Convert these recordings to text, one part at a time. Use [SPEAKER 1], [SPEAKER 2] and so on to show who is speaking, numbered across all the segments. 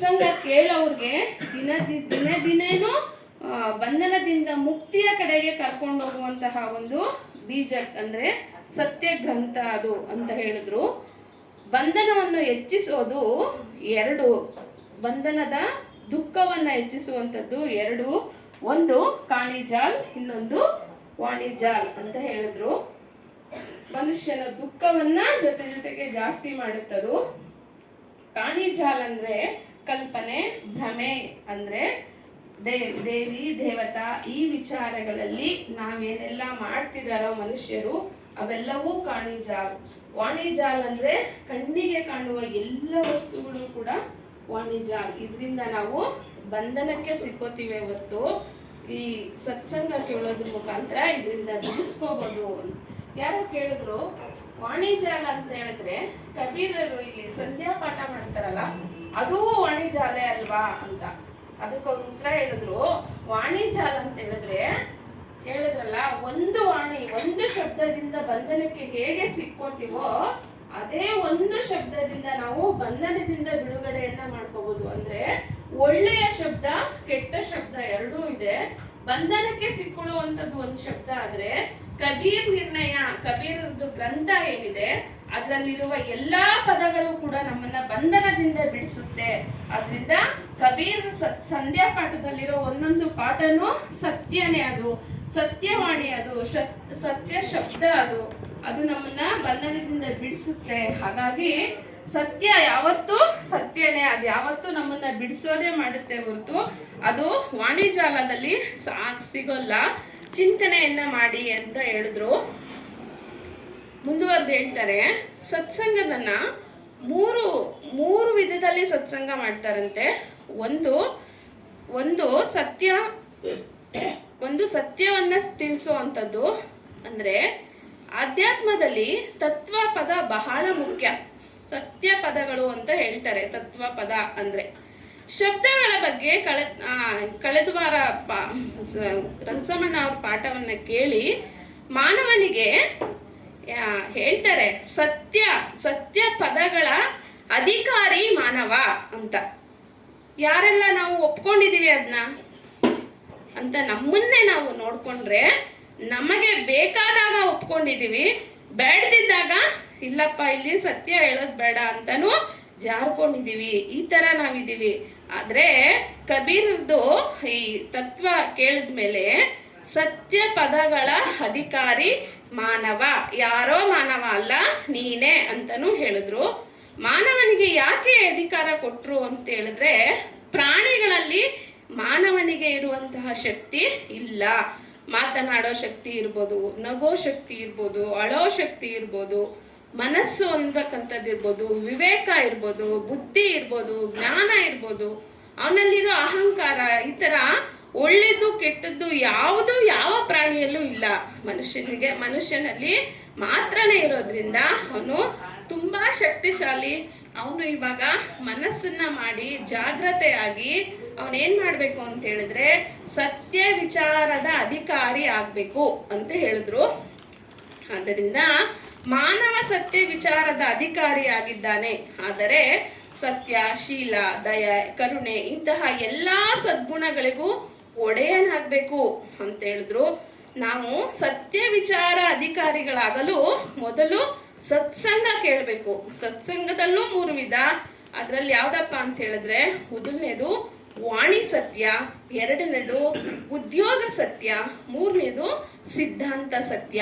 [SPEAKER 1] ಸತ್ಸಂಗ ಕೇಳೋರ್ಗೆ ದಿನೇನು ಬಂಧನದಿಂದ ಮುಕ್ತಿಯ ಕಡೆಗೆ ಕರ್ಕೊಂಡು ಹೋಗುವಂತಹ ಒಂದು ಬೀಜ ಅಂದ್ರೆ ಸತ್ಯ ಗ್ರಂಥ ಅದು ಅಂತ ಹೇಳಿದ್ರು. ಬಂಧನವನ್ನು ಹೆಚ್ಚಿಸೋದು ಎರಡು, ಬಂಧನದ ದುಃಖವನ್ನ ಹೆಚ್ಚಿಸುವಂಥದ್ದು ಎರಡು, ಒಂದು ಕಾಣಿಜಾಲ್, ಇನ್ನೊಂದು ವಾಣಿಜಾಲ್ ಅಂತ ಹೇಳಿದ್ರು. ಮನುಷ್ಯನ ದುಃಖವನ್ನ ಜೊತೆಗೆ ಜಾಸ್ತಿ ಮಾಡುತ್ತದು. ಕಾಣಿಜಾಲ್ ಅಂದ್ರೆ ಕಲ್ಪನೆ, ಭ್ರಮೆ, ಅಂದ್ರೆ ದೇವಿ ದೇವತಾ ಈ ವಿಚಾರಗಳಲ್ಲಿ ನಾವೇನೆಲ್ಲ ಮಾಡ್ತಿದಾರೋ ಮನುಷ್ಯರು ಅವೆಲ್ಲವೂ ಕಾಣಿಜಾಲ್. ವಾಣಿಜಾಲ್ ಅಂದ್ರೆ ಕಣ್ಣಿಗೆ ಕಾಣುವ ಎಲ್ಲ ವಸ್ತುಗಳು ಕೂಡ ವಾಣಿಜಾಲ್. ಇದರಿಂದ ನಾವು ಬಂಧನಕ್ಕೆ ಸಿಕ್ಕೋತೀವಿ ಹೊರತು ಈ ಸತ್ಸಂಗ ಕೇಳೋದ್ರ ಮುಖಾಂತರ ಇದರಿಂದ ಬಿಡಿಸ್ಕೋಬಹುದು. ಯಾರೋ ಕೇಳಿದ್ರು ವಾಣಿಜಾಲ ಅಂತ ಹೇಳಿದ್ರೆ ಕಬೀರರು ಇಲ್ಲಿ ಸಂಧ್ಯಾ ಪಾಠ ಮಾಡ್ತಾರಲ್ಲ ಅದು ವಾಣಿಜಾಲೆ ಅಲ್ವಾ ಅಂತ. ಅದಕ್ಕೆ ಅವ್ರು ಉತ್ತರ ಹೇಳಿದ್ರು, ವಾಣಿಜಾಲ ಅಂತ ಹೇಳಿದ್ರಲ್ಲ ಒಂದು ವಾಣಿ, ಒಂದು ಶಬ್ದದಿಂದ ಬಂಧನಕ್ಕೆ ಹೇಗೆ ಸಿಕ್ಕೋತೀವೋ ಅದೇ ಒಂದು ಶಬ್ದದಿಂದ ನಾವು ಬಂಧನದಿಂದ ಬಿಡುಗಡೆಯನ್ನ ಮಾಡ್ಕೋಬಹುದು. ಅಂದ್ರೆ ಒಳ್ಳೆಯ ಶಬ್ದ, ಕೆಟ್ಟ ಶಬ್ದ ಎರಡೂ ಇದೆ. ಬಂಧನಕ್ಕೆ ಸಿಕ್ಕೊಳ್ಳುವಂಥದ್ದು ಒಂದು ಶಬ್ದ ಆದ್ರೆ ಕಬೀರ್ ನಿರ್ಣಯ, ಕಬೀರದ್ದು ಗ್ರಂಥ ಏನಿದೆ ಅದರಲ್ಲಿರುವ ಎಲ್ಲಾ ಪದಗಳು ಕೂಡ ನಮ್ಮನ್ನ ಬಂಧನದಿಂದ ಬಿಡಿಸುತ್ತೆ. ಆದ್ರಿಂದ ಕಬೀರ್ ಸಂಧ್ಯಾ ಪಾಠದಲ್ಲಿರೋ ಒಂದೊಂದು ಪಾಠನೂ ಸತ್ಯನೇ, ಅದು ಸತ್ಯವಾಣಿ, ಅದು ಸತ್ಯ ಶಬ್ದ, ಅದು ನಮ್ಮನ್ನ ಬಂಧನದಿಂದ ಬಿಡಿಸುತ್ತೆ. ಹಾಗಾಗಿ ಸತ್ಯ ಯಾವತ್ತೂ ಸತ್ಯನೇ, ಅದು ಯಾವತ್ತೂ ನಮ್ಮನ್ನ ಬಿಡಿಸೋದೇ ಮಾಡುತ್ತೆ ಹೊರತು ಅದು ವಾಣಿಜಾಲದಲ್ಲಿ ಸಿಗೋಲ್ಲ. ಚಿಂತನೆಯನ್ನ ಮಾಡಿ ಅಂತ ಹೇಳಿದ್ರು. ಮುಂದುವರೆದು ಹೇಳ್ತಾರೆ, ಸತ್ಸಂಗದನ್ನ ಮೂರು ವಿಧದಲ್ಲಿ ಸತ್ಸಂಗ ಮಾಡ್ತಾರಂತೆ. ಒಂದು ಸತ್ಯವನ್ನ ತಿಳಿಸುವಂಥದ್ದು. ಅಂದ್ರೆ ಆಧ್ಯಾತ್ಮದಲ್ಲಿ ತತ್ವ ಪದ ಬಹಳ ಮುಖ್ಯ. ಸತ್ಯ ಪದಗಳು ಅಂತ ಹೇಳ್ತಾರೆ. ತತ್ವ ಪದ ಅಂದ್ರೆ ಶಬ್ದಗಳ ಬಗ್ಗೆ ಕಳೆದ ವಾರ ರಂಗಸಮಣ್ಣ ಅವ್ರ ಪಾಠವನ್ನ ಕೇಳಿ ಮಾನವನಿಗೆ ಹೇಳ್ತಾರೆ ಸತ್ಯ ಪದಗಳ ಅಧಿಕಾರಿ ಮಾನವ ಅಂತ. ಯಾರೆಲ್ಲ ನಾವು ಒಪ್ಕೊಂಡಿದೀವಿ ಅದನ್ನ ಅಂತ ನಮ್ಮನ್ನೇ ನಾವು ನೋಡ್ಕೊಂಡ್ರೆ, ನಮಗೆ ಬೇಕಾದಾಗ ಒಪ್ಕೊಂಡಿದೀವಿ, ಬೇಡದಿದ್ದಾಗ ಇಲ್ಲಪ್ಪ ಇಲ್ಲಿ ಸತ್ಯ ಹೇಳೋದ್ ಬೇಡ ಅಂತಾನು ಜಾರ್ಕೊಂಡಿದೀವಿ. ಈ ತರ ನಾವಿದೀವಿ. ಆದ್ರೆ ಕಬೀರ್ದು ಈ ತತ್ವ ಕೇಳಿದ್ಮೇಲೆ ಸತ್ಯ ಪದಗಳ ಅಧಿಕಾರಿ ಮಾನವ, ಯಾರೋ ಮಾನವ ಅಲ್ಲ ನೀನೇ ಅಂತಾನು ಹೇಳಿದ್ರು. ಮಾನವನಿಗೆ ಯಾಕೆ ಅಧಿಕಾರ ಕೊಟ್ರು ಅಂತ ಹೇಳಿದ್ರೆ, ಪ್ರಾಣಿಗಳಲ್ಲಿ ಮಾನವನಿಗೆ ಇರುವಂತಹ ಶಕ್ತಿ ಇಲ್ಲ. ಮಾತನಾಡೋ ಶಕ್ತಿ ಇರ್ಬೋದು, ನಗೋ ಶಕ್ತಿ ಇರ್ಬೋದು, ಅಳೋ ಶಕ್ತಿ ಇರ್ಬೋದು, ಮನಸ್ಸು ಅಂತಕ್ಕಂಥದ್ದು ಇರ್ಬೋದು, ವಿವೇಕ ಇರ್ಬೋದು, ಬುದ್ಧಿ ಇರ್ಬೋದು, ಜ್ಞಾನ ಇರ್ಬೋದು, ಅವನಲ್ಲಿರೋ ಅಹಂಕಾರ, ಈ ತರ ಒಳ್ಳೇದು ಕೆಟ್ಟದ್ದು ಯಾವುದು ಯಾವ ಪ್ರಾಣಿಯಲ್ಲೂ ಇಲ್ಲ. ಮನುಷ್ಯನಲ್ಲಿ ಮಾತ್ರನೇ ಇರೋದ್ರಿಂದ ಅವನು ತುಂಬಾ ಶಕ್ತಿಶಾಲಿ. ಅವನು ಇವಾಗ ಮನಸ್ಸನ್ನ ಮಾಡಿ ಜಾಗ್ರತೆಯಾಗಿ ಅವನೇನ್ ಮಾಡ್ಬೇಕು ಅಂತ ಹೇಳಿದ್ರೆ ಸತ್ಯ ವಿಚಾರದ ಅಧಿಕಾರಿ ಆಗ್ಬೇಕು ಅಂತ ಹೇಳಿದ್ರು. ಆದ್ದರಿಂದ ಮಾನವ ಸತ್ಯ ವಿಚಾರದ ಅಧಿಕಾರಿ ಆಗಿದ್ದಾನೆ. ಆದರೆ ಸತ್ಯ, ಶೀಲ, ದಯ, ಕರುಣೆ ಇಂತಹ ಎಲ್ಲಾ ಸದ್ಗುಣಗಳಿಗೂ ಒಡೆಯನಾಗ್ಬೇಕು ಅಂತ ಹೇಳಿದ್ರು. ನಾವು ಸತ್ಯ ವಿಚಾರ ಅಧಿಕಾರಿಗಳಾಗಲು ಮೊದಲು ಸತ್ಸಂಗ ಕೇಳಬೇಕು. ಸತ್ಸಂಗದಲ್ಲೂ 3 ವಿಧ. ಅದ್ರಲ್ಲಿ ಯಾವ್ದಪ್ಪ ಅಂತ ಹೇಳಿದ್ರೆ, ಮೊದಲನೇದು ವಾಣಿ ಸತ್ಯ, ಎರಡನೇದು ಉದ್ಯೋಗ ಸತ್ಯ, ಮೂರನೇದು ಸಿದ್ಧಾಂತ ಸತ್ಯ.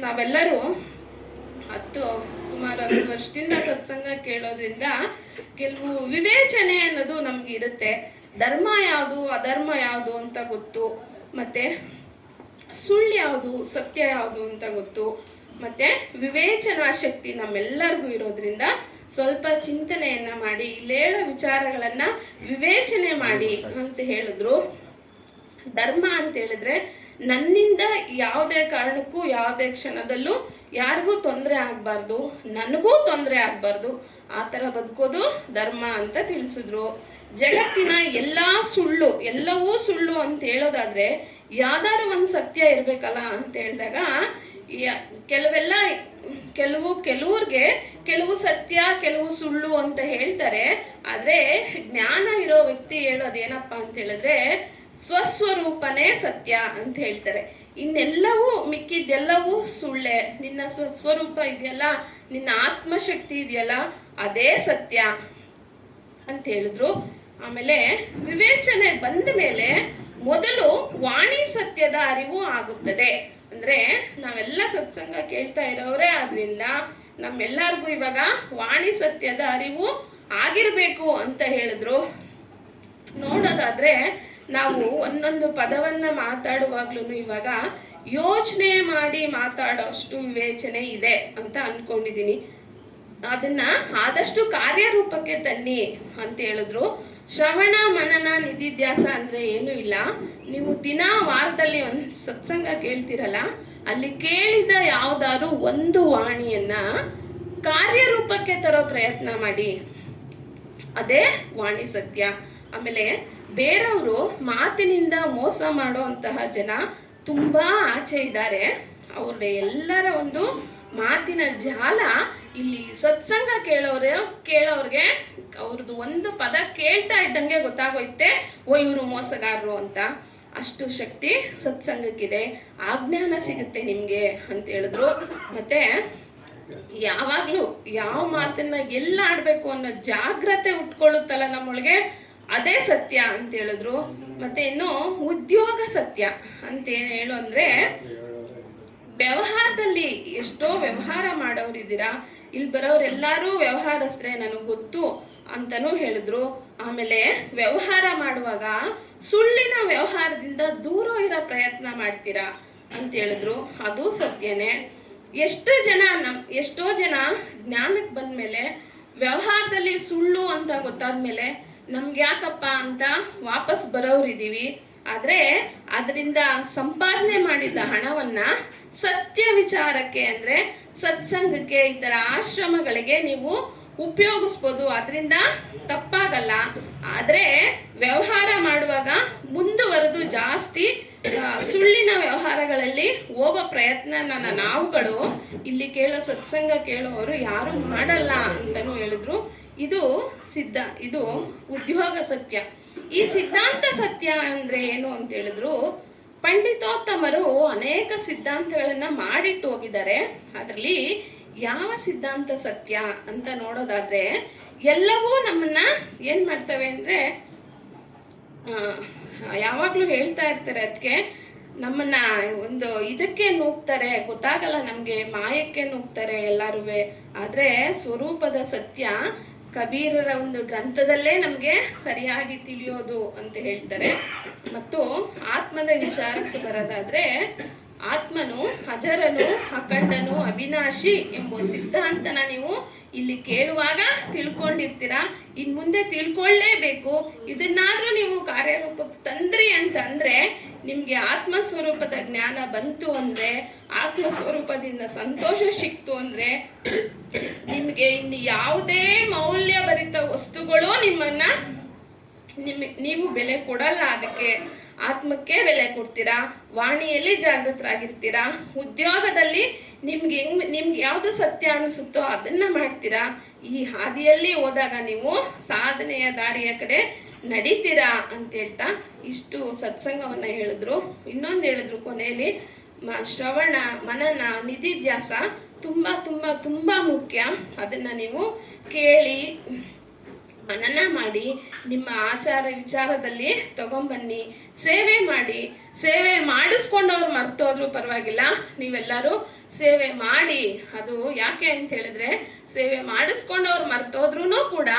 [SPEAKER 1] ನಾವೆಲ್ಲರೂ ಸುಮಾರು 10 ವರ್ಷದಿಂದ ಸತ್ಸಂಗ ಕೇಳೋದ್ರಿಂದ ಕೆಲವು ವಿವೇಚನೆ ಅನ್ನೋದು ನಮ್ಗೆ ಇರುತ್ತೆ. ಧರ್ಮ ಯಾವುದು, ಅಧರ್ಮ ಯಾವುದು ಅಂತ ಗೊತ್ತು, ಮತ್ತೆ ಸುಳ್ಳು ಯಾವುದು, ಸತ್ಯ ಯಾವುದು ಅಂತ ಗೊತ್ತು, ಮತ್ತೆ ವಿವೇಚನಾ ಶಕ್ತಿ ನಮ್ಮೆಲ್ಲರಿಗೂ ಇರೋದ್ರಿಂದ ಸ್ವಲ್ಪ ಚಿಂತನೆಯನ್ನ ಮಾಡಿ ಇಲ್ಲೇಳೋ ವಿಚಾರಗಳನ್ನ ವಿವೇಚನೆ ಮಾಡಿ ಅಂತ ಹೇಳಿದ್ರು. ಧರ್ಮ ಅಂತ ಹೇಳಿದ್ರೆ ನನ್ನಿಂದ ಯಾವುದೇ ಕಾರಣಕ್ಕೂ ಯಾವುದೇ ಕ್ಷಣದಲ್ಲೂ ಯಾರಿಗೂ ತೊಂದರೆ ಆಗ್ಬಾರ್ದು, ನನಗೂ ತೊಂದರೆ ಆಗ್ಬಾರ್ದು, ಆ ತರ ಬದುಕೋದು ಧರ್ಮ ಅಂತ ತಿಳಿಸಿದ್ರು. ಜಗತ್ತಿನ ಎಲ್ಲವೂ ಸುಳ್ಳು ಅಂತ ಹೇಳೋದಾದ್ರೆ ಯಾವ್ದಾದ್ರು ಒಂದ್ ಸತ್ಯ ಇರ್ಬೇಕಲ್ಲ ಅಂತ ಹೇಳಿದಾಗ ಕೆಲವೆಲ್ಲ ಕೆಲವ್ರಿಗೆ ಕೆಲವು ಸತ್ಯ ಕೆಲವು ಸುಳ್ಳು ಅಂತ ಹೇಳ್ತಾರೆ. ಆದ್ರೆ ಜ್ಞಾನ ಇರೋ ವ್ಯಕ್ತಿ ಹೇಳೋದೇನಪ್ಪ ಅಂತ ಹೇಳಿದ್ರೆ ಸ್ವಸ್ವರೂಪನೇ ಸತ್ಯ ಅಂತ ಹೇಳ್ತಾರೆ. ಇನ್ನೆಲ್ಲವೂ ಮಿಕ್ಕಿದ್ದೆಲ್ಲವೂ ಸುಳ್ಳೆ. ನಿನ್ನ ಸ್ವಸ್ವರೂಪ ಇದೆಯಲ್ಲ, ನಿನ್ನ ಆತ್ಮಶಕ್ತಿ ಇದೆಯಲ್ಲ, ಅದೇ ಸತ್ಯ ಅಂತ ಹೇಳಿದ್ರು. ಆಮೇಲೆ ವಿವೇಚನೆ ಬಂದ ಮೇಲೆ ಮೊದಲು ವಾಣಿ ಸತ್ಯದ ಅರಿವು ಆಗುತ್ತದೆ. ಅಂದ್ರೆ ನಾವೆಲ್ಲ ಸತ್ಸಂಗ ಕೇಳ್ತಾ ಇರೋರೇ ಆದ್ರಿಂದ ನಮ್ಮೆಲ್ಲರಿಗೂ ಇವಾಗ ವಾಣಿ ಸತ್ಯದ ಅರಿವು ಆಗಿರ್ಬೇಕು ಅಂತ ಹೇಳಿದ್ರು. ನೋಡೋದಾದ್ರೆ ನಾವು ಒಂದೊಂದು ಪದವನ್ನ ಮಾತಾಡುವಾಗ್ಲೂ ಇವಾಗ ಯೋಚನೆ ಮಾಡಿ ಮಾತಾಡೋಷ್ಟು ವಿವೇಚನೆ ಇದೆ ಅಂತ ಅನ್ಕೊಂಡಿದೀನಿ. ಅದನ್ನ ಆದಷ್ಟು ಕಾರ್ಯರೂಪಕ್ಕೆ ತನ್ನಿ ಅಂತ ಹೇಳಿದ್ರು. ಶ್ರವಣ ಮನನ ನಿಧಿಧ್ಯಾಸ ಅಂದ್ರೆ ಏನು ಇಲ್ಲ. ನೀವು ವಾರದಲ್ಲಿ ಒಂದು ಸತ್ಸಂಗ ಕೇಳ್ತಿರಲ್ಲ, ಅಲ್ಲಿ ಕೇಳಿದ ಯಾವ್ದಾದ್ರು ಒಂದು ವಾಣಿಯನ್ನ ಕಾರ್ಯರೂಪಕ್ಕೆ ತರೋ ಪ್ರಯತ್ನ ಮಾಡಿ, ಅದೇ ವಾಣಿ ಸತ್ಯ. ಆಮೇಲೆ ಬೇರೆಯವರು ಮಾತಿನಿಂದ ಮೋಸ ಮಾಡುವಂತಹ ಜನ ತುಂಬಾ ಆಚೆ ಇದ್ದಾರೆ. ಅವ್ರ ಎಲ್ಲರ ಒಂದು ಮಾತಿನ ಜಾಲ ಇಲ್ಲಿ ಸತ್ಸಂಗ ಕೇಳೋರ್ಗೆ ಅವ್ರದ್ದು ಒಂದು ಪದ ಕೇಳ್ತಾ ಇದ್ದಂಗೆ ಗೊತ್ತಾಗೋಯ್ತೆ, ಓ ಇವರು ಮೋಸಗಾರರು ಅಂತ. ಅಷ್ಟು ಶಕ್ತಿ ಸತ್ಸಂಗಕ್ಕಿದೆ. ಆಜ್ಞಾನ ಸಿಗುತ್ತೆ ನಿಮ್ಗೆ ಅಂತ ಹೇಳಿದ್ರು. ಮತ್ತೆ ಯಾವಾಗ್ಲೂ ಯಾವ ಮಾತನ್ನ ಎಲ್ಲ ಆಡ್ಬೇಕು ಅನ್ನೋ ಜಾಗ್ರತೆ ಉಟ್ಕೊಳ್ಳುತ್ತಲ್ಲ ನಮ್ಮೊಳಗೆ, ಅದೇ ಸತ್ಯ ಅಂತ ಹೇಳಿದ್ರು. ಮತ್ತೆ ಇನ್ನು ಉದ್ಯೋಗ ಸತ್ಯ ಅಂತ ಏನ್ ಹೇಳು ಅಂದ್ರೆ, ವ್ಯವಹಾರದಲ್ಲಿ ಎಷ್ಟೋ ವ್ಯವಹಾರ ಮಾಡೋರಿದ್ದೀರಾ, ಇಲ್ಲಿ ಬರೋರೆಲ್ಲಾರು ವ್ಯವಹಾರಸ್ಥರೇ ನನಗ್ ಗೊತ್ತು ಅಂತಾನೂ ಹೇಳಿದ್ರು. ಆಮೇಲೆ ವ್ಯವಹಾರ ಮಾಡುವಾಗ ಸುಳ್ಳಿನ ವ್ಯವಹಾರದಿಂದ ದೂರ ಇರೋ ಪ್ರಯತ್ನ ಮಾಡ್ತೀರಾ ಅಂತ ಹೇಳಿದ್ರು. ಅದು ಸತ್ಯನೇ. ಎಷ್ಟೋ ಜನ ಜ್ಞಾನಕ್ಕೆ ಬಂದ್ಮೇಲೆ ವ್ಯವಹಾರದಲ್ಲಿ ಸುಳ್ಳು ಅಂತ ಗೊತ್ತಾದ್ಮೇಲೆ ನಮ್ಗೆ ಯಾಕಪ್ಪ ಅಂತ ವಾಪಸ್ ಬರೋರಿದೀವಿ. ಆದ್ರೆ ಅದರಿಂದ ಸಂಪಾದನೆ ಮಾಡಿದ ಹಣವನ್ನ ಸತ್ಯ ವಿಚಾರಕ್ಕೆ ಅಂದ್ರೆ ಸತ್ಸಂಗಕ್ಕೆ, ಈ ತರ ಆಶ್ರಮಗಳಿಗೆ ನೀವು ಉಪಯೋಗಿಸ್ಬೋದು. ಅದರಿಂದ ತಪ್ಪಾಗಲ್ಲ. ಆದ್ರೆ ವ್ಯವಹಾರ ಮಾಡುವಾಗ ಮುಂದುವರೆದು ಜಾಸ್ತಿ ಸುಳ್ಳಿನ ವ್ಯವಹಾರಗಳಲ್ಲಿ ಹೋಗೋ ಪ್ರಯತ್ನ ನಾವುಗಳು ಇಲ್ಲಿ ಕೇಳೋ ಸತ್ಸಂಗ ಕೇಳೋರು ಯಾರು ಮಾಡಲ್ಲ ಅಂತಾನು ಹೇಳಿದ್ರು. ಇದು ಉದ್ಯೋಗ ಸತ್ಯ. ಈ ಸಿದ್ಧಾಂತ ಸತ್ಯ ಅಂದ್ರೆ ಏನು ಅಂತ ಹೇಳಿದ್ರು. ಪಂಡಿತೋತ್ತಮರು ಅನೇಕ ಸಿದ್ಧಾಂತಗಳನ್ನ ಮಾಡಿಟ್ಟು ಹೋಗಿದ್ದಾರೆ. ಅದರಲ್ಲಿ ಯಾವ ಸಿದ್ಧಾಂತ ಸತ್ಯ ಅಂತ ನೋಡೋದಾದ್ರೆ, ಎಲ್ಲವೂ ನಮ್ಮನ್ನ ಏನ್ ಮಾಡ್ತವೆ ಅಂದ್ರೆ ಯಾವಾಗ್ಲೂ ಹೇಳ್ತಾ ಇರ್ತಾರೆ. ಅದಕ್ಕೆ ನಮ್ಮನ್ನ ಒಂದು ಇದಕ್ಕೆ ನೂಗ್ತಾರೆ, ಗೊತ್ತಾಗಲ್ಲ ನಮ್ಗೆ, ಮಾಯಕ್ಕೆ ನೂಗ್ತಾರೆ ಎಲ್ಲಾರುವೆ. ಆದ್ರೆ ಸ್ವರೂಪದ ಸತ್ಯ ಕಬೀರರ ಒಂದು ಗ್ರಂಥದಲ್ಲೇ ನಮ್ಗೆ ಸರಿಯಾಗಿ ತಿಳಿಯೋದು ಅಂತ ಹೇಳ್ತಾರೆ. ಮತ್ತು ಆತ್ಮದ ವಿಚಾರಕ್ಕೆ ಬರೋದಾದ್ರೆ, ಆತ್ಮನು ಅಜರನು, ಅಖಂಡನು, ಅವಿನಾಶಿ ಎಂಬ ಸಿದ್ಧಾಂತನ ನೀವು ಇಲ್ಲಿ ಕೇಳುವಾಗ ತಿಳ್ಕೊಂಡಿರ್ತೀರಾ. ಇನ್ ಮುಂದೆ ತಿಳ್ಕೊಳ್ಳೇಬೇಕು. ಇದನ್ನಾದ್ರೂ ನೀವು ಕಾರ್ಯರೂಪಕ್ಕೆ ತಂದ್ರಿ ಅಂತಂದ್ರೆ, ನಿಮ್ಗೆ ಆತ್ಮ ಸ್ವರೂಪದ ಜ್ಞಾನ ಬಂತು ಅಂದ್ರೆ, ಆತ್ಮ ಸ್ವರೂಪದಿಂದ ಸಂತೋಷ ಸಿಕ್ತು ಅಂದ್ರೆ, ನಿಮ್ಗೆ ಇನ್ನು ಯಾವುದೇ ಮೌಲ್ಯಭರಿತ ವಸ್ತುಗಳು ನೀವು ಬೆಲೆ ಕೊಡಲ್ಲ. ಅದಕ್ಕೆ ಆತ್ಮಕ್ಕೆ ಬೆಲೆ ಕೊಡ್ತೀರಾ. ವಾಣಿಯಲ್ಲಿ ಜಾಗೃತರಾಗಿರ್ತೀರಾ. ಉದ್ಯೋಗದಲ್ಲಿ ನಿಮ್ಗೆ ಯಾವ್ದು ಸತ್ಯ ಅನಿಸುತ್ತೋ ಅದನ್ನ ಮಾಡ್ತೀರಾ. ಈ ಹಾದಿಯಲ್ಲಿ ಹೋದಾಗ ನೀವು ಸಾಧನೆಯ ದಾರಿಯ ಕಡೆ ನಡೀತೀರಾ ಅಂತ ಹೇಳ್ತಾ ಇಷ್ಟು ಸತ್ಸಂಗವನ್ನ ಹೇಳಿದ್ರು. ಇನ್ನೊಂದು ಹೇಳಿದ್ರು ಕೊನೆಯಲ್ಲಿ, ಶ್ರವಣ ಮನನ ನಿಧಿಧ್ಯಾಸ ತುಂಬಾ ತುಂಬಾ ತುಂಬಾ ಮುಖ್ಯ. ಅದನ್ನ ನೀವು ಕೇಳಿ ಮನನ ಮಾಡಿ ನಿಮ್ಮ ಆಚಾರ ವಿಚಾರದಲ್ಲಿ ತಗೊಂಬನ್ನಿ. ಸೇವೆ ಮಾಡಿ. ಸೇವೆ ಮಾಡಿಸ್ಕೊಂಡವ್ರು ಮರ್ತೋದ್ರು ಪರವಾಗಿಲ್ಲ, ನೀವೆಲ್ಲರೂ ಸೇವೆ ಮಾಡಿ. ಅದು ಯಾಕೆ ಅಂತ ಹೇಳಿದ್ರೆ, ಸೇವೆ ಮಾಡಿಸ್ಕೊಂಡವ್ರು ಮರ್ತೋದ್ರೂ ಕೂಡ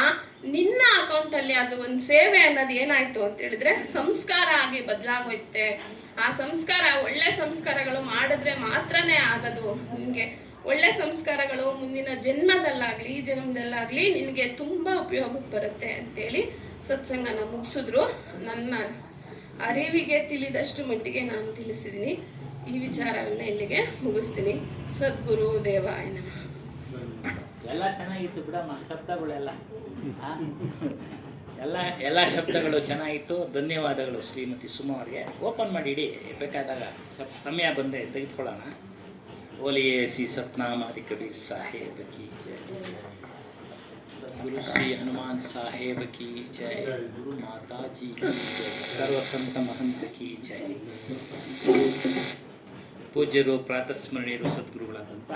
[SPEAKER 1] ನಿನ್ನ ಅಕೌಂಟ್ ಅಲ್ಲಿ ಅದು ಒಂದು ಸೇವೆ ಅನ್ನೋದು ಏನಾಯ್ತು ಅಂತ ಹೇಳಿದ್ರೆ ಸಂಸ್ಕಾರ ಆಗಿ ಬದಲಾಗೋಯ್ತೆ. ಆ ಸಂಸ್ಕಾರ, ಒಳ್ಳೆ ಸಂಸ್ಕಾರಗಳು ಮಾಡಿದ್ರೆ ಮಾತ್ರನೇ ಆಗದು. ನಿನ್ಗೆ ಒಳ್ಳೆ ಸಂಸ್ಕಾರಗಳು ಮುಂದಿನ ಜನ್ಮದಲ್ಲಾಗ್ಲಿ ಈ ಜನ್ಮದಲ್ಲಾಗ್ಲಿ ನಿನಗೆ ತುಂಬಾ ಉಪಯೋಗಕ್ಕೆ ಬರುತ್ತೆ ಅಂತೇಳಿ ಸತ್ಸಂಗನ ಮುಗಿಸಿದ್ರು. ನನ್ನ ಅರಿವಿಗೆ ತಿಳಿದಷ್ಟು ಮಟ್ಟಿಗೆ ನಾನು ತಿಳಿಸಿದ್ದೀನಿ. ಈ ವಿಚಾರವನ್ನ ಇಲ್ಲಿಗೆ ಮುಗಿಸ್ತೀನಿ. ಸದ್ಗುರು ದೇವಾಯ ನಮಃ.
[SPEAKER 2] ಎಲ್ಲ ಚೆನ್ನಾಗಿತ್ತು ಬಿಡಮ್ಮ, ಶಬ್ದಗಳೆಲ್ಲ ಎಲ್ಲ ಶಬ್ದಗಳು ಚೆನ್ನಾಗಿತ್ತು. ಧನ್ಯವಾದಗಳು ಶ್ರೀಮತಿ ಸುಮಾ ಅವರಿಗೆ. ಓಪನ್ ಮಾಡಿ ಇಡಿ, ಬೇಕಾದಾಗ ಸಮಯ ಬಂದೆ ತೆಗೆದುಕೊಳ್ಳೋಣ. बोलिए श्री सतनाम आदि कबीर साहेब की जय। सदगुरु श्री हनुमान साहेब की जय। गुरु माता जी की जय। सर्व संत महंत की जय। ಪೂಜ್ಯರು ಪ್ರಾತಸ್ಮರಣೀಯರು ಸದ್ಗುರುಗಳಾದಂಥ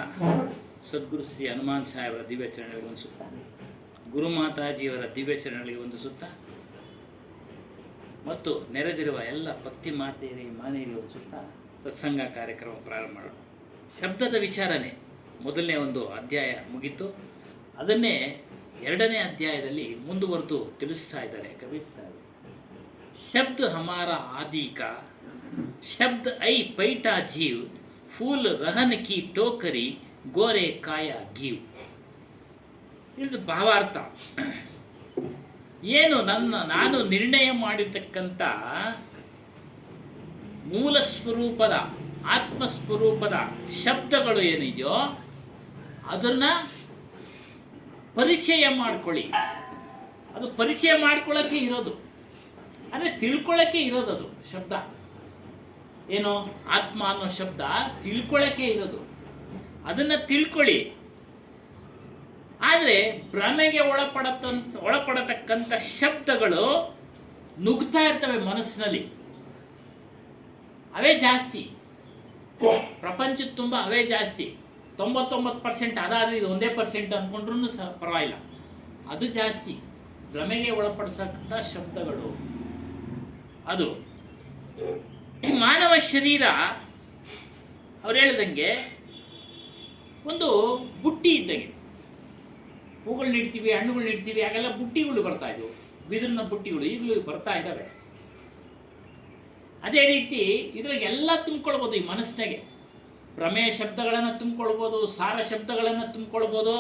[SPEAKER 2] ಸದ್ಗುರು ಶ್ರೀ ಹನುಮಾನ್ ಸಾಹೇಬರ ದಿವ್ಯ ಚರಣಗಳಿಗೆ ಒಂದು ಸುತ್ತ, ಗುರು ಮಾತಾಜಿಯವರ ದಿವ್ಯ ಚರಣಗಳಿಗೆ ಒಂದು ಸುತ್ತ, ಮತ್ತು ನೆರೆದಿರುವ ಎಲ್ಲ ಭಕ್ತಿ ಮಾತೆಯರೇ ಮಾನೆಯರಿಗೆ ಒಂದು ಸುತ್ತ ಸತ್ಸಂಗ ಕಾರ್ಯಕ್ರಮ ಪ್ರಾರಂಭ ಮಾಡೋಣ. ಶಬ್ದದ ವಿಚಾರಣೆ ಮೊದಲನೇ ಒಂದು ಅಧ್ಯಾಯ ಮುಗಿತು. ಅದನ್ನೇ ಎರಡನೇ ಅಧ್ಯಾಯದಲ್ಲಿ ಮುಂದುವರೆದು ತಿಳಿಸ್ತಾ ಇದ್ದಾರೆ ಕಬೀರ್ ಸಾಹೇಬ್. ಶಬ್ದ ಹಮಾರ ಆದಿ ಕಾ, ಶಬ್ದ ಐ ಪೈಟಾ ಜೀವ್, ಫೂಲ್ ರಹನ್ ಕಿ ಟೋಕರಿ, ಗೋರೆ ಕಾಯ ಗೀವ್. ಇದು ಭಾವಾರ್ಥ. ಏನು ನಾನು ನಿರ್ಣಯ ಮಾಡಿರ್ತಕ್ಕಂಥ ಮೂಲ ಸ್ವರೂಪದ ಆತ್ಮಸ್ವರೂಪದ ಶಬ್ದಗಳು ಏನಿದೆಯೋ ಅದನ್ನ ಪರಿಚಯ ಮಾಡ್ಕೊಳ್ಳಿ. ಅದು ಪರಿಚಯ ಮಾಡ್ಕೊಳ್ಳೋಕ್ಕೆ ಇರೋದು, ಅಂದರೆ ತಿಳ್ಕೊಳ್ಳೋಕ್ಕೆ ಇರೋದು. ಅದು ಶಬ್ದ ಏನು, ಆತ್ಮ ಅನ್ನೋ ಶಬ್ದ ತಿಳ್ಕೊಳ್ಳೋಕ್ಕೆ ಇರೋದು. ಅದನ್ನು ತಿಳ್ಕೊಳ್ಳಿ. ಆದರೆ ಭ್ರಮೆಗೆ ಒಳಪಡತಕ್ಕಂಥ ಶಬ್ದಗಳು ನುಗ್ತಾ ಇರ್ತವೆ ಮನಸ್ಸಿನಲ್ಲಿ. ಅವೇ ಜಾಸ್ತಿ, ಪ್ರಪಂಚದ ತುಂಬ ಅವೇ ಜಾಸ್ತಿ. 99% ಅದಾದರೆ ಇದು 1% ಅಂದ್ಕೊಂಡ್ರೂ ಸಹ ಪರವಾಗಿಲ್ಲ, ಅದು ಜಾಸ್ತಿ. ಭ್ರಮೆಗೆ ಒಳಪಡಿಸತಕ್ಕಂಥ ಶಬ್ದಗಳು ಅದು. ಈ ಮಾನವ ಶರೀರ ಅವ್ರು ಹೇಳ್ದಂಗೆ ಒಂದು ಬುಟ್ಟಿ ಇದ್ದಂಗೆ. ಹೂಗಳನ್ನ ಇಡ್ತೀವಿ, ಹಣ್ಣುಗಳನ್ನ ಇಡ್ತೀವಿ, ಆಗೆಲ್ಲ ಬುಟ್ಟಿಗಳು ಬರ್ತಾ ಇದ್ವು, ಬಿದಿರಿನ ಬುಟ್ಟಿಗಳು ಈಗಲೂ ಬರ್ತಾ ಇದ್ದಾವೆ. ಅದೇ ರೀತಿ ಇದ್ರಾಗ ಎಲ್ಲ ತುಂಬಿಕೊಳ್ಬೋದು. ಈ ಮನಸ್ಸಿನಾಗೆ ಪ್ರಮೇಯ ಶಬ್ದಗಳನ್ನು ತುಂಬಿಕೊಳ್ಬೋದು, ಸಾರ ಶಬ್ದಗಳನ್ನು ತುಂಬಿಕೊಳ್ಬೋದು.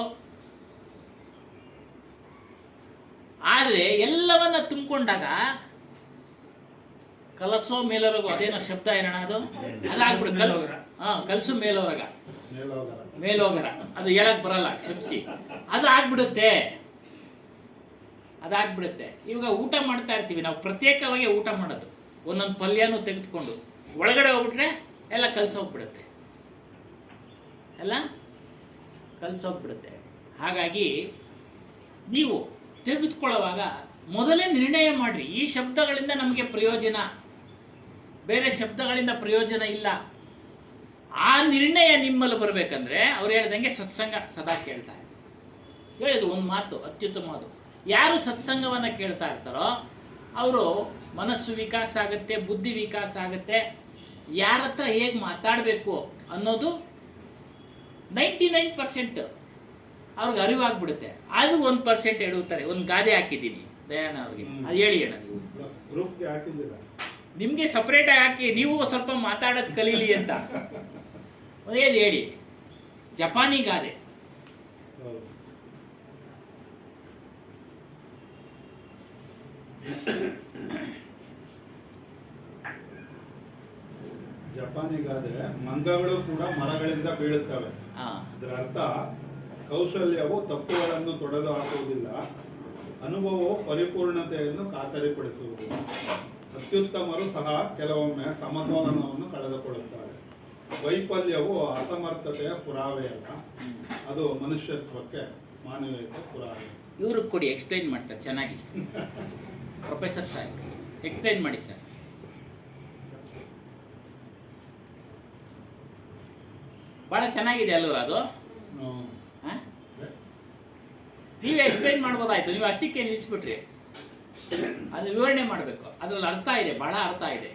[SPEAKER 2] ಆದರೆ ಎಲ್ಲವನ್ನ ತುಂಬಿಕೊಂಡಾಗ ಕಲಸೋ ಮೇಲೋರಗೋ, ಅದೇನೋ ಶಬ್ದ ಏನಣ್ಣ ಅದು, ಅದಾಗ್ಬಿಡು. ಕಲಸು ಮೇಲೋರಗ, ಮೇಲೋಗರ, ಅದು ಹೇಳಕ್ ಬರಲ್ಲ, ಕ್ಷಮಿಸಿ. ಅದು ಆಗ್ಬಿಡುತ್ತೆ. ಇವಾಗ ಊಟ ಮಾಡ್ತಾ ಇರ್ತೀವಿ ನಾವು, ಪ್ರತ್ಯೇಕವಾಗಿ ಊಟ ಮಾಡೋದು. ಒಂದೊಂದು ಪಲ್ಯನೂ ತೆಗೆದುಕೊಂಡು ಒಳಗಡೆ ಹೋಗ್ಬಿಟ್ರೆ ಎಲ್ಲ ಕಲಸೋಗ್ಬಿಡುತ್ತೆ, ಹಾಗಾಗಿ ನೀವು ತೆಗೆದುಕೊಳ್ಳುವಾಗ ಮೊದಲೇ ನಿರ್ಣಯ ಮಾಡ್ರಿ, ಈ ಶಬ್ದಗಳಿಂದ ನಮಗೆ ಪ್ರಯೋಜನ, ಬೇರೆ ಶಬ್ದಗಳಿಂದ ಪ್ರಯೋಜನ ಇಲ್ಲ. ಆ ನಿರ್ಣಯ ನಿಮ್ಮಲ್ಲಿ ಬರಬೇಕಂದ್ರೆ ಅವ್ರು ಹೇಳ್ದಂಗೆ ಸತ್ಸಂಗ ಸದಾ ಕೇಳ್ತಾರೆ. ಹೇಳಿದ್ರು ಒಂದು ಮಾತು ಅತ್ಯುತ್ತಮವಾದ, ಯಾರು ಸತ್ಸಂಗವನ್ನು ಕೇಳ್ತಾ ಇರ್ತಾರೋ ಅವರು ಮನಸ್ಸು ವಿಕಾಸ ಆಗುತ್ತೆ, ಬುದ್ಧಿ ವಿಕಾಸ ಆಗುತ್ತೆ. ಯಾರ ಹತ್ರ ಹೇಗೆ ಮಾತಾಡಬೇಕು ಅನ್ನೋದು 99% ಅವ್ರಿಗೆ ಅರಿವಾಗ್ಬಿಡುತ್ತೆ. ಅದು 1% ಎಡುತ್ತಾರೆ. ಒಂದು ಗಾದೆ ಹಾಕಿದ್ದೀನಿ ದಯಾನ ಅವ್ರಿಗೆ, ಅದು ಹೇಳಿ ಅಣ್ಣ. ನೀವು ನಿಮಗೆ ಸಪ್ರೇಟಾಗಿ ಹಾಕಿ, ನೀವು ಸ್ವಲ್ಪ ಮಾತಾಡೋದು ಕಲೀಲಿ ಅಂತ. ಅದೇನು ಹೇಳಿ, ಜಪಾನಿ ಗಾದೆ.
[SPEAKER 3] ಜಪಾನಿ ಗಾದೆ, ಮಂಗಗಳು ಕೂಡ ಮರಗಳಿಂದ ಬೀಳುತ್ತವೆ. ಅದರ ಅರ್ಥ, ಕೌಶಲ್ಯವು ತಪ್ಪುಗಳನ್ನು ತೊಡೆದು ಹಾಕುವುದಿಲ್ಲ, ಅನುಭವವು ಪರಿಪೂರ್ಣತೆಯನ್ನು ಖಾತರಿಪಡಿಸುವುದಿಲ್ಲ. ಅತ್ಯುತ್ತಮರು ಸಹ ಕೆಲವೊಮ್ಮೆ ಸಮತೋಲನವನ್ನು ಕಳೆದುಕೊಳ್ಳುತ್ತಾರೆ. ವೈಫಲ್ಯವು ಅಸಮರ್ಥತೆಯ ಪುರಾವೆಯಲ್ಲ, ಅದು ಮನುಷ್ಯತ್ವಕ್ಕೆ, ಮಾನವೀಯತೆ ಪುರಾವೆ.
[SPEAKER 2] ಇವರು ಕೊಡಿ, ಎಕ್ಸ್ಪ್ಲೈನ್ ಮಾಡ್ತಾರೆ ಚೆನ್ನಾಗಿ. ಪ್ರೊಫೆಸರ್ ಸಾಹೇಬ್ ಎಕ್ಸ್ಪ್ಲೈನ್ ಮಾಡಿ ಸರ್. ಭಾಳ ಚೆನ್ನಾಗಿದೆ ಅಲ್ವ ಅದು? ನೀವೇ ಎಕ್ಸ್ಪ್ಲೈನ್ ಮಾಡ್ಬೋದಾಯ್ತು, ನೀವು ಅಷ್ಟಕ್ಕೆ ನಿಲ್ಲಿಸ್ಬಿಟ್ರಿ. ಅದು ವಿವರಣೆ ಮಾಡಬೇಕು, ಅದ್ರಲ್ಲಿ ಅರ್ಥ ಇದೆ, ಬಹಳ ಅರ್ಥ ಇದೆ.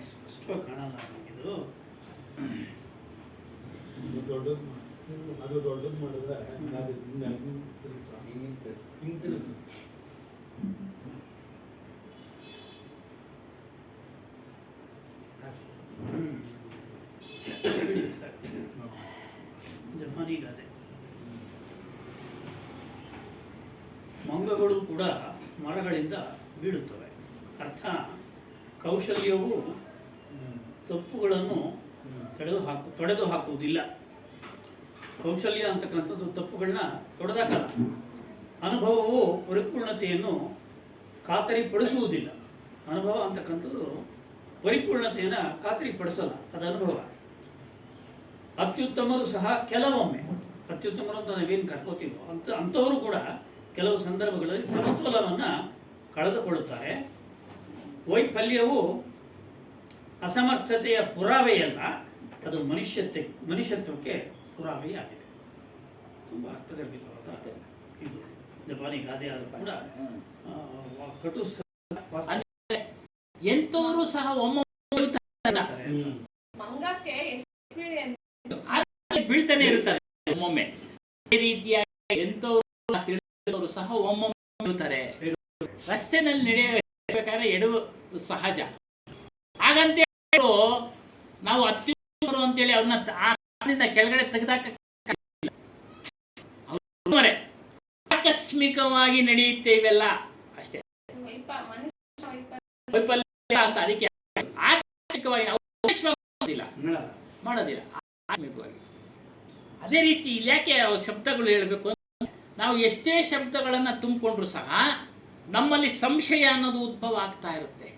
[SPEAKER 4] ಸ್ಪಷ್ಟವಾಗಿ ಕಾಣಲ್ಲ ಇದು.
[SPEAKER 3] ಅದು ದೊಡ್ಡದು ಮಾಡಿದ್ರೆ
[SPEAKER 4] ಜಪಾನಿ ಗಾದೆ. ಮಂಗಗಳು ಕೂಡ ಮರಗಳಿಂದ ಬೀಳುತ್ತವೆ. ಅರ್ಥ, ಕೌಶಲ್ಯವು ತಪ್ಪುಗಳನ್ನು ತೊಡೆದು ಹಾಕುವುದಿಲ್ಲ. ಕೌಶಲ್ಯ ಅಂತಕ್ಕಂಥದ್ದು ತಪ್ಪುಗಳನ್ನ ತೊಡೆದಾಕಲ್ಲ. ಅನುಭವವು ಪರಿಪೂರ್ಣತೆಯನ್ನು ಖಾತರಿಪಡಿಸುವುದಿಲ್ಲ. ಅನುಭವ ಅಂತಕ್ಕಂಥದ್ದು ಪರಿಪೂರ್ಣತೆಯನ್ನು ಖಾತ್ರಿಪಡಿಸಲ್ಲ, ಅದು ಅನುಭವ. ಅತ್ಯುತ್ತಮರು ಸಹ ಕೆಲವೊಮ್ಮೆ, ಅತ್ಯುತ್ತಮರು ಅಂತ ನಾವೇನು ಕರ್ಕೋತೀವೋ ಅಂಥವರು ಕೂಡ ಕೆಲವು ಸಂದರ್ಭಗಳಲ್ಲಿ ಸಮತೋಲನವನ್ನು ಕಳೆದುಕೊಳ್ಳುತ್ತಾರೆ. ವೈಫಲ್ಯವು ಅಸಮರ್ಥತೆಯ ಪುರಾವೆಯಲ್ಲ, ಅದು ಮನುಷ್ಯತ್ವಕ್ಕೆ ಪುರಾವೆಯಾಗಿದೆ. ತುಂಬ ಅರ್ಥಗರ್ಭಿತವಾದ ಇದು ಜಪಾನಿ ಗಾದೆ ಆದರೂ ಕೂಡ ಕಟು
[SPEAKER 2] ಎಂತವರು ಸಹ
[SPEAKER 1] ಮಂಗಕ್ಕೆ ಎಕ್ಸ್ಪೀರಿಯನ್ಸ್
[SPEAKER 2] ಬೀಳ್ತಾನೆ ಇರ್ತಾರೆ ಒಮ್ಮೊಮ್ಮೆ. ಈ ರೀತಿಯಾಗಿ ಎಂತವರು ಸಹ ಒಮ್ಮೊಮ್ಮೆ ಬೀಳ್ತಾರೆ. ರಸ್ತೆನಲ್ಲಿ ನಡೆಯಬೇಕಾದ್ರೆ ಎಡುವು ಸಹಜ. ಹಾಗಂತ ನಾವು ಅತ್ಯುತ್ತಮರು ಅಂತೇಳಿ ಅವ್ರನ್ನ ಆ ಕೆಳಗಡೆ ತೆಗೆದಾಕ ಆಕಸ್ಮಿಕವಾಗಿ ನಡೆಯುತ್ತೆ ಇವೆಲ್ಲ ಅಷ್ಟೇ. ವೈಫಲ್ಯ ಅಂತ ಅದಕ್ಕೆ ಆಕಸ್ಮಿಕವಾಗಿ ಮಾಡೋದಿಲ್ಲ ಆಕಸ್ಮಿಕವಾಗಿ. ಅದೇ ರೀತಿ ಇಲ್ಲಿ ಯಾಕೆ ಶಬ್ದಗಳು ಹೇಳಬೇಕು, ನಾವು ಎಷ್ಟೇ ಶಬ್ದಗಳನ್ನು ತುಂಬಿಕೊಂಡ್ರು ಸಹ ನಮ್ಮಲ್ಲಿ ಸಂಶಯ ಅನ್ನೋದು ಉದ್ಭವ ಆಗ್ತಾ ಇರುತ್ತೆ.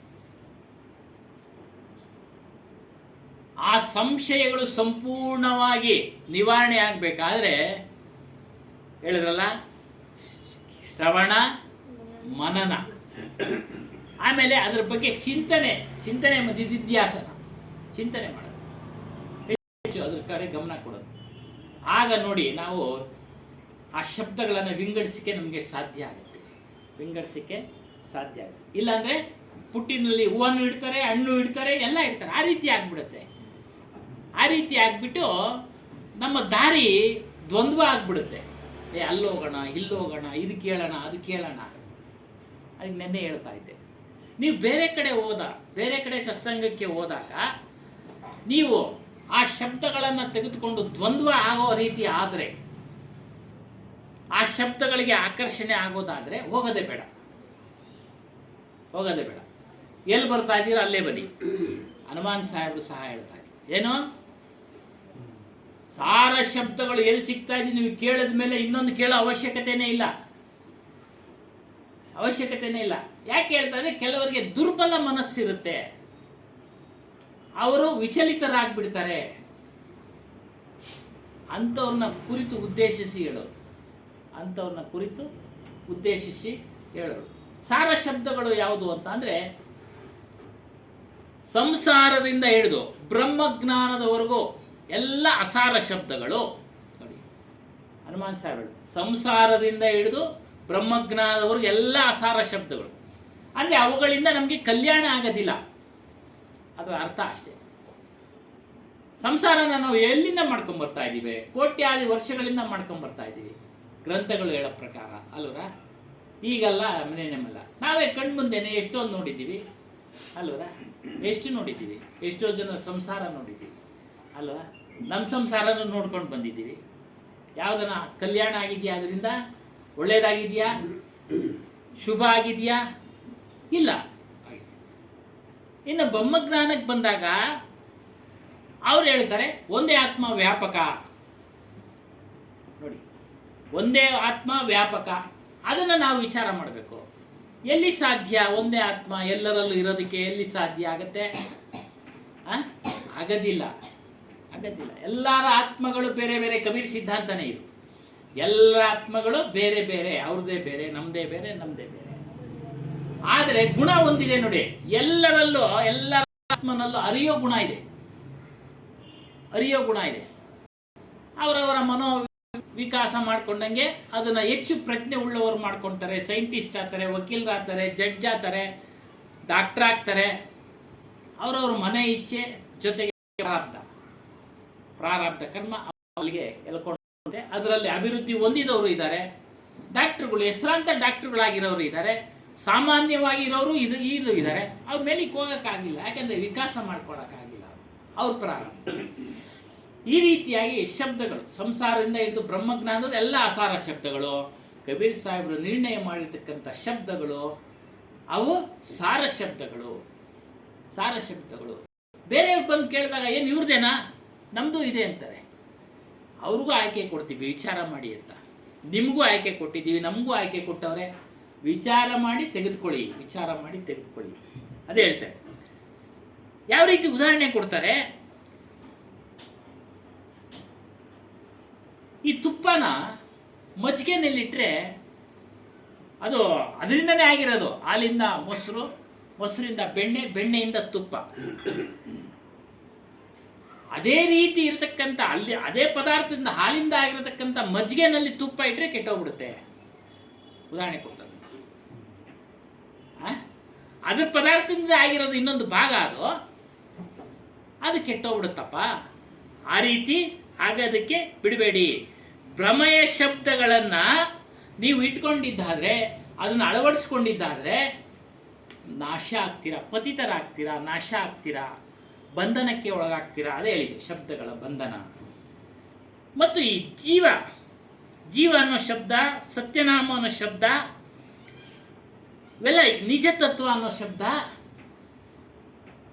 [SPEAKER 2] ಆ ಸಂಶಯಗಳು ಸಂಪೂರ್ಣವಾಗಿ ನಿವಾರಣೆ ಆಗಬೇಕಾದ್ರೆ ಹೇಳಿದ್ರಲ್ಲ, ಶ್ರವಣ ಮನನ, ಆಮೇಲೆ ಅದರ ಬಗ್ಗೆ ಚಿಂತನೆ ಮತ್ತು ನಿಧಿಧ್ಯಾಸನ, ಚಿಂತನೆ ಮಾಡೋದು, ಹೆಚ್ಚು ಅದ್ರ ಕಡೆ ಗಮನ ಕೊಡೋದು. ಆಗ ನೋಡಿ ನಾವು ಆ ಶಬ್ದಗಳನ್ನು ವಿಂಗಡಿಸಿಕೆ ನಮಗೆ ಸಾಧ್ಯ ಆಗುತ್ತೆ. ಇಲ್ಲಾಂದ್ರೆ ಪುಟ್ಟಿನಲ್ಲಿ ಹೂವನ್ನು ಇಡ್ತಾರೆ, ಹಣ್ಣು ಇಡ್ತಾರೆ, ಎಲ್ಲ ಇಡ್ತಾರೆ, ಆ ರೀತಿ ಆಗ್ಬಿಡುತ್ತೆ. ಆ ರೀತಿ ಆಗ್ಬಿಟ್ಟು ನಮ್ಮ ದಾರಿ ದ್ವಂದ್ವ ಆಗ್ಬಿಡುತ್ತೆ. ಅಲ್ಲೋಗೋಣ, ಇಲ್ಲೋಗೋಣ, ಇದು ಕೇಳೋಣ, ಅದು ಕೇಳೋಣ. ಅದಕ್ಕೆ ನೆನ್ನೆ ಹೇಳ್ತಾ ಇದ್ದೆ, ನೀವು ಬೇರೆ ಕಡೆ ಸತ್ಸಂಗಕ್ಕೆ ಹೋದಾಗ ನೀವು ಆ ಶಬ್ದಗಳನ್ನು ತೆಗೆದುಕೊಂಡು ದ್ವಂದ್ವ ಆಗೋ ರೀತಿ ಆದರೆ, ಆ ಶಬ್ದಗಳಿಗೆ ಆಕರ್ಷಣೆ ಆಗೋದಾದ್ರೆ ಹೋಗೋದೇ ಬೇಡ. ಎಲ್ಲಿ ಬರ್ತಾ ಇದ್ದೀರೋ ಅಲ್ಲೇ ಬನ್ನಿ. ಹನುಮಾನ್ ಸಾಹೇಬರು ಸಹ ಹೇಳ್ತಾ ಇದ್ರು, ಏನು ಸಾರ ಶಬ್ದಗಳು ಎಲ್ಲಿ ಸಿಗ್ತಾ ಇದ್ದೀವಿ ನೀವು ಕೇಳಿದ ಮೇಲೆ ಇನ್ನೊಂದು ಕೇಳೋ ಅವಶ್ಯಕತೆನೇ ಇಲ್ಲ. ಯಾಕೆ ಹೇಳ್ತಾರೆ, ಕೆಲವರಿಗೆ ದುರ್ಬಲ ಮನಸ್ಸಿರುತ್ತೆ, ಅವರು ವಿಚಲಿತರಾಗ್ಬಿಡ್ತಾರೆ. ಅಂಥವ್ರನ್ನ ಕುರಿತು ಉದ್ದೇಶಿಸಿ ಹೇಳೋರು. ಸಾರ ಶಬ್ದಗಳು ಯಾವುದು ಅಂತ ಅಂದ್ರೆ, ಸಂಸಾರದಿಂದ ಹಿಡಿದು ಬ್ರಹ್ಮಜ್ಞಾನದವರೆಗೂ ಎಲ್ಲ ಅಸಾರ ಶಬ್ದಗಳು. ನೋಡಿ, ಹನುಮಾನ್ ಸಾಹೇಬ್ ಸಂಸಾರದಿಂದ ಹಿಡಿದು ಬ್ರಹ್ಮಜ್ಞಾನದವರೆಗೂ ಎಲ್ಲ ಅಸಾರ ಶಬ್ದಗಳು. ಅಂದರೆ ಅವುಗಳಿಂದ ನಮಗೆ ಕಲ್ಯಾಣ ಆಗೋದಿಲ್ಲ, ಅದರ ಅರ್ಥ ಅಷ್ಟೇ. ಸಂಸಾರನ ನಾವು ಎಲ್ಲಿಂದ ಮಾಡ್ಕೊಂಬರ್ತಾ ಇದ್ದೀವಿ? ಕೋಟ್ಯಾದಿ ವರ್ಷಗಳಿಂದ ಮಾಡ್ಕೊಂಬರ್ತಾ ಇದ್ದೀವಿ, ಗ್ರಂಥಗಳು ಹೇಳೋ ಪ್ರಕಾರ ಅಲ್ವರ. ಈಗಲ್ಲ ಮನೆಯಲ್ಲ, ನಾವೇ ಕಣ್ಮುಂದೆನೆ ಎಷ್ಟೊಂದು ನೋಡಿದ್ದೀವಿ ಅಲ್ವರ. ಎಷ್ಟು ನೋಡಿದ್ದೀವಿ, ಎಷ್ಟೋ ಜನ ಸಂಸಾರ ನೋಡಿದ್ದೀವಿ ಅಲ್ವ. ನಮ್ಮ ಸಂಸಾರನೂ ನೋಡ್ಕೊಂಡು ಬಂದಿದ್ದೀವಿ. ಯಾವುದನ್ನ ಕಲ್ಯಾಣ ಆಗಿದೆಯಾ, ಅದರಿಂದ ಒಳ್ಳೇದಾಗಿದೆಯಾ, ಶುಭ ಆಗಿದೆಯಾ? ಇಲ್ಲ. ಇನ್ನು ಬ್ರಹ್ಮಜ್ಞಾನಕ್ಕೆ ಬಂದಾಗ ಅವ್ರು ಹೇಳ್ತಾರೆ ಒಂದೇ ಆತ್ಮ ವ್ಯಾಪಕ. ನೋಡಿ, ಒಂದೇ ಆತ್ಮ ವ್ಯಾಪಕ, ಅದನ್ನು ನಾವು ವಿಚಾರ ಮಾಡಬೇಕು. ಎಲ್ಲಿ ಸಾಧ್ಯ ಒಂದೇ ಆತ್ಮ ಎಲ್ಲರಲ್ಲೂ ಇರೋದಕ್ಕೆ? ಎಲ್ಲಿ ಸಾಧ್ಯ ಆಗತ್ತೆ? ಆಗೋದಿಲ್ಲ. ಎಲ್ಲರ ಆತ್ಮಗಳು ಬೇರೆ ಬೇರೆ. ಕಬೀರ್ ಸಿದ್ಧಾಂತನೇ ಇದು. ಎಲ್ಲ ಆತ್ಮಗಳು ಬೇರೆ ಬೇರೆ, ಅವ್ರದ್ದೇ ಬೇರೆ, ನಮ್ಮದೇ ಬೇರೆ. ಆದರೆ ಗುಣ ಒಂದಿದೆ ನೋಡಿ, ಎಲ್ಲರಲ್ಲೂ, ಎಲ್ಲರ ಆತ್ಮನಲ್ಲೂ ಅರಿಯೋ ಗುಣ ಇದೆ. ಅವರವರ ಮನೋ ವಿಕಾಸ ಮಾಡ್ಕೊಂಡಂಗೆ ಅದನ್ನ ಹೆಚ್ಚು ಪ್ರಜ್ಞೆ ಉಳ್ಳವರು ಮಾಡ್ಕೊಳ್ತಾರೆ. ಸೈಂಟಿಸ್ಟ್ ಆಗ್ತಾರೆ, ವಕೀಲರಾಗ್ತಾರೆ, ಜಡ್ಜ್ ಆಗ್ತಾರೆ, ಡಾಕ್ಟರ್ ಆಗ್ತಾರೆ. ಅವರವ್ರ ಮನೆ ಇಚ್ಛೆ ಜೊತೆಗೆ ಪ್ರಾರಬ್ಧ ಕರ್ಮ ಅಲ್ಲಿಗೆ ಎಳ್ಕೊಂಡೆ. ಅದರಲ್ಲಿ ಅಭಿವೃದ್ಧಿ ಹೊಂದಿದವರು ಇದ್ದಾರೆ, ಡಾಕ್ಟರ್ಗಳು, ಹೆಸರಾಂತ ಡಾಕ್ಟರ್ಗಳಾಗಿರೋರು ಇದ್ದಾರೆ, ಸಾಮಾನ್ಯವಾಗಿ ಇರೋರು ಇದು ಇದ್ದಾರೆ. ಅವ್ರ ಮೇಲಿಗೆ ಹೋಗೋಕ್ಕಾಗಿಲ್ಲ, ಯಾಕೆಂದರೆ ವಿಕಾಸ ಮಾಡ್ಕೊಳಕ್ಕಾಗಿಲ್ಲ ಅವ್ರ ಪ್ರಾರಂಭ. ಈ ರೀತಿಯಾಗಿ ಶಬ್ದಗಳು ಸಂಸಾರದಿಂದ ಹಿಡಿದು ಬ್ರಹ್ಮಜ್ಞಾನದ ಎಲ್ಲ ಅಸಾರ ಶಬ್ದಗಳು. ಕಬೀರ್ ಸಾಹೇಬರು ನಿರ್ಣಯ ಮಾಡಿರ್ತಕ್ಕಂಥ ಶಬ್ದಗಳು ಅವು ಸಾರ ಶಬ್ದಗಳು. ಬೇರೆ ಬಂದು ಕೇಳಿದಾಗ ಏನು ಇವ್ರದೇನಾ, ನಮ್ಮದು ಇದೆ ಅಂತಾರೆ. ಅವ್ರಿಗೂ ಆಯ್ಕೆ ಕೊಡ್ತೀವಿ ವಿಚಾರ ಮಾಡಿ ಅಂತ. ನಿಮಗೂ ಆಯ್ಕೆ ಕೊಟ್ಟಿದ್ದೀವಿ, ನಮಗೂ ಆಯ್ಕೆ ಕೊಟ್ಟವ್ರೆ. ವಿಚಾರ ಮಾಡಿ ತೆಗೆದುಕೊಳ್ಳಿ. ಅದೇ ಹೇಳ್ತಾರೆ, ಯಾವ ರೀತಿ ಉದಾಹರಣೆ ಕೊಡ್ತಾರೆ, ಈ ತುಪ್ಪನ ಮಜ್ಜಿಗೆನಲ್ಲಿಟ್ಟರೆ ಅದು ಅದರಿಂದನೇ ಆಗಿರೋದು. ಹಾಲಿಂದ ಮೊಸರು, ಮೊಸರಿಂದ ಬೆಣ್ಣೆ, ಬೆಣ್ಣೆಯಿಂದ ತುಪ್ಪ. ಅದೇ ರೀತಿ ಇರತಕ್ಕಂಥ ಅಲ್ಲಿ ಅದೇ ಪದಾರ್ಥದಿಂದ ಹಾಲಿಂದ ಆಗಿರತಕ್ಕಂಥ ಮಜ್ಜಿಗೆನಲ್ಲಿ ತುಪ್ಪ ಇಟ್ಟರೆ ಕೆಟ್ಟೋಗ್ಬಿಡುತ್ತೆ. ಉದಾಹರಣೆ ಕೊಡ್ತಾರೆ. ಅದ್ರ ಪದಾರ್ಥದಿಂದ ಆಗಿರೋದು ಇನ್ನೊಂದು ಭಾಗ, ಅದು ಕೆಟ್ಟೋಗ್ಬಿಡುತ್ತಪ್ಪ. ಆ ರೀತಿ ಆಗೋದಕ್ಕೆ ಬಿಡಬೇಡಿ. ಭ್ರಮೆಯ ಶಬ್ದಗಳನ್ನ ನೀವು ಇಟ್ಕೊಂಡಿದ್ದಾದ್ರೆ, ಅದನ್ನು ಅಳವಡಿಸ್ಕೊಂಡಿದ್ದಾದ್ರೆ ನಾಶ ಆಗ್ತೀರಾ, ಪತಿತರಾಗ್ತೀರಾ, ನಾಶ ಆಗ್ತೀರಾ, ಬಂಧನಕ್ಕೆ ಒಳಗಾಗ್ತೀರಾ. ಅದೇ ಹೇಳಿದೆ, ಶಬ್ದಗಳ ಬಂಧನ. ಮತ್ತು ಈ ಜೀವ ಅನ್ನೋ ಶಬ್ದ, ಸತ್ಯನಾಮ ಅನ್ನೋ ಶಬ್ದ, ಇವೆಲ್ಲ ನಿಜ ತತ್ವ ಅನ್ನೋ ಶಬ್ದ,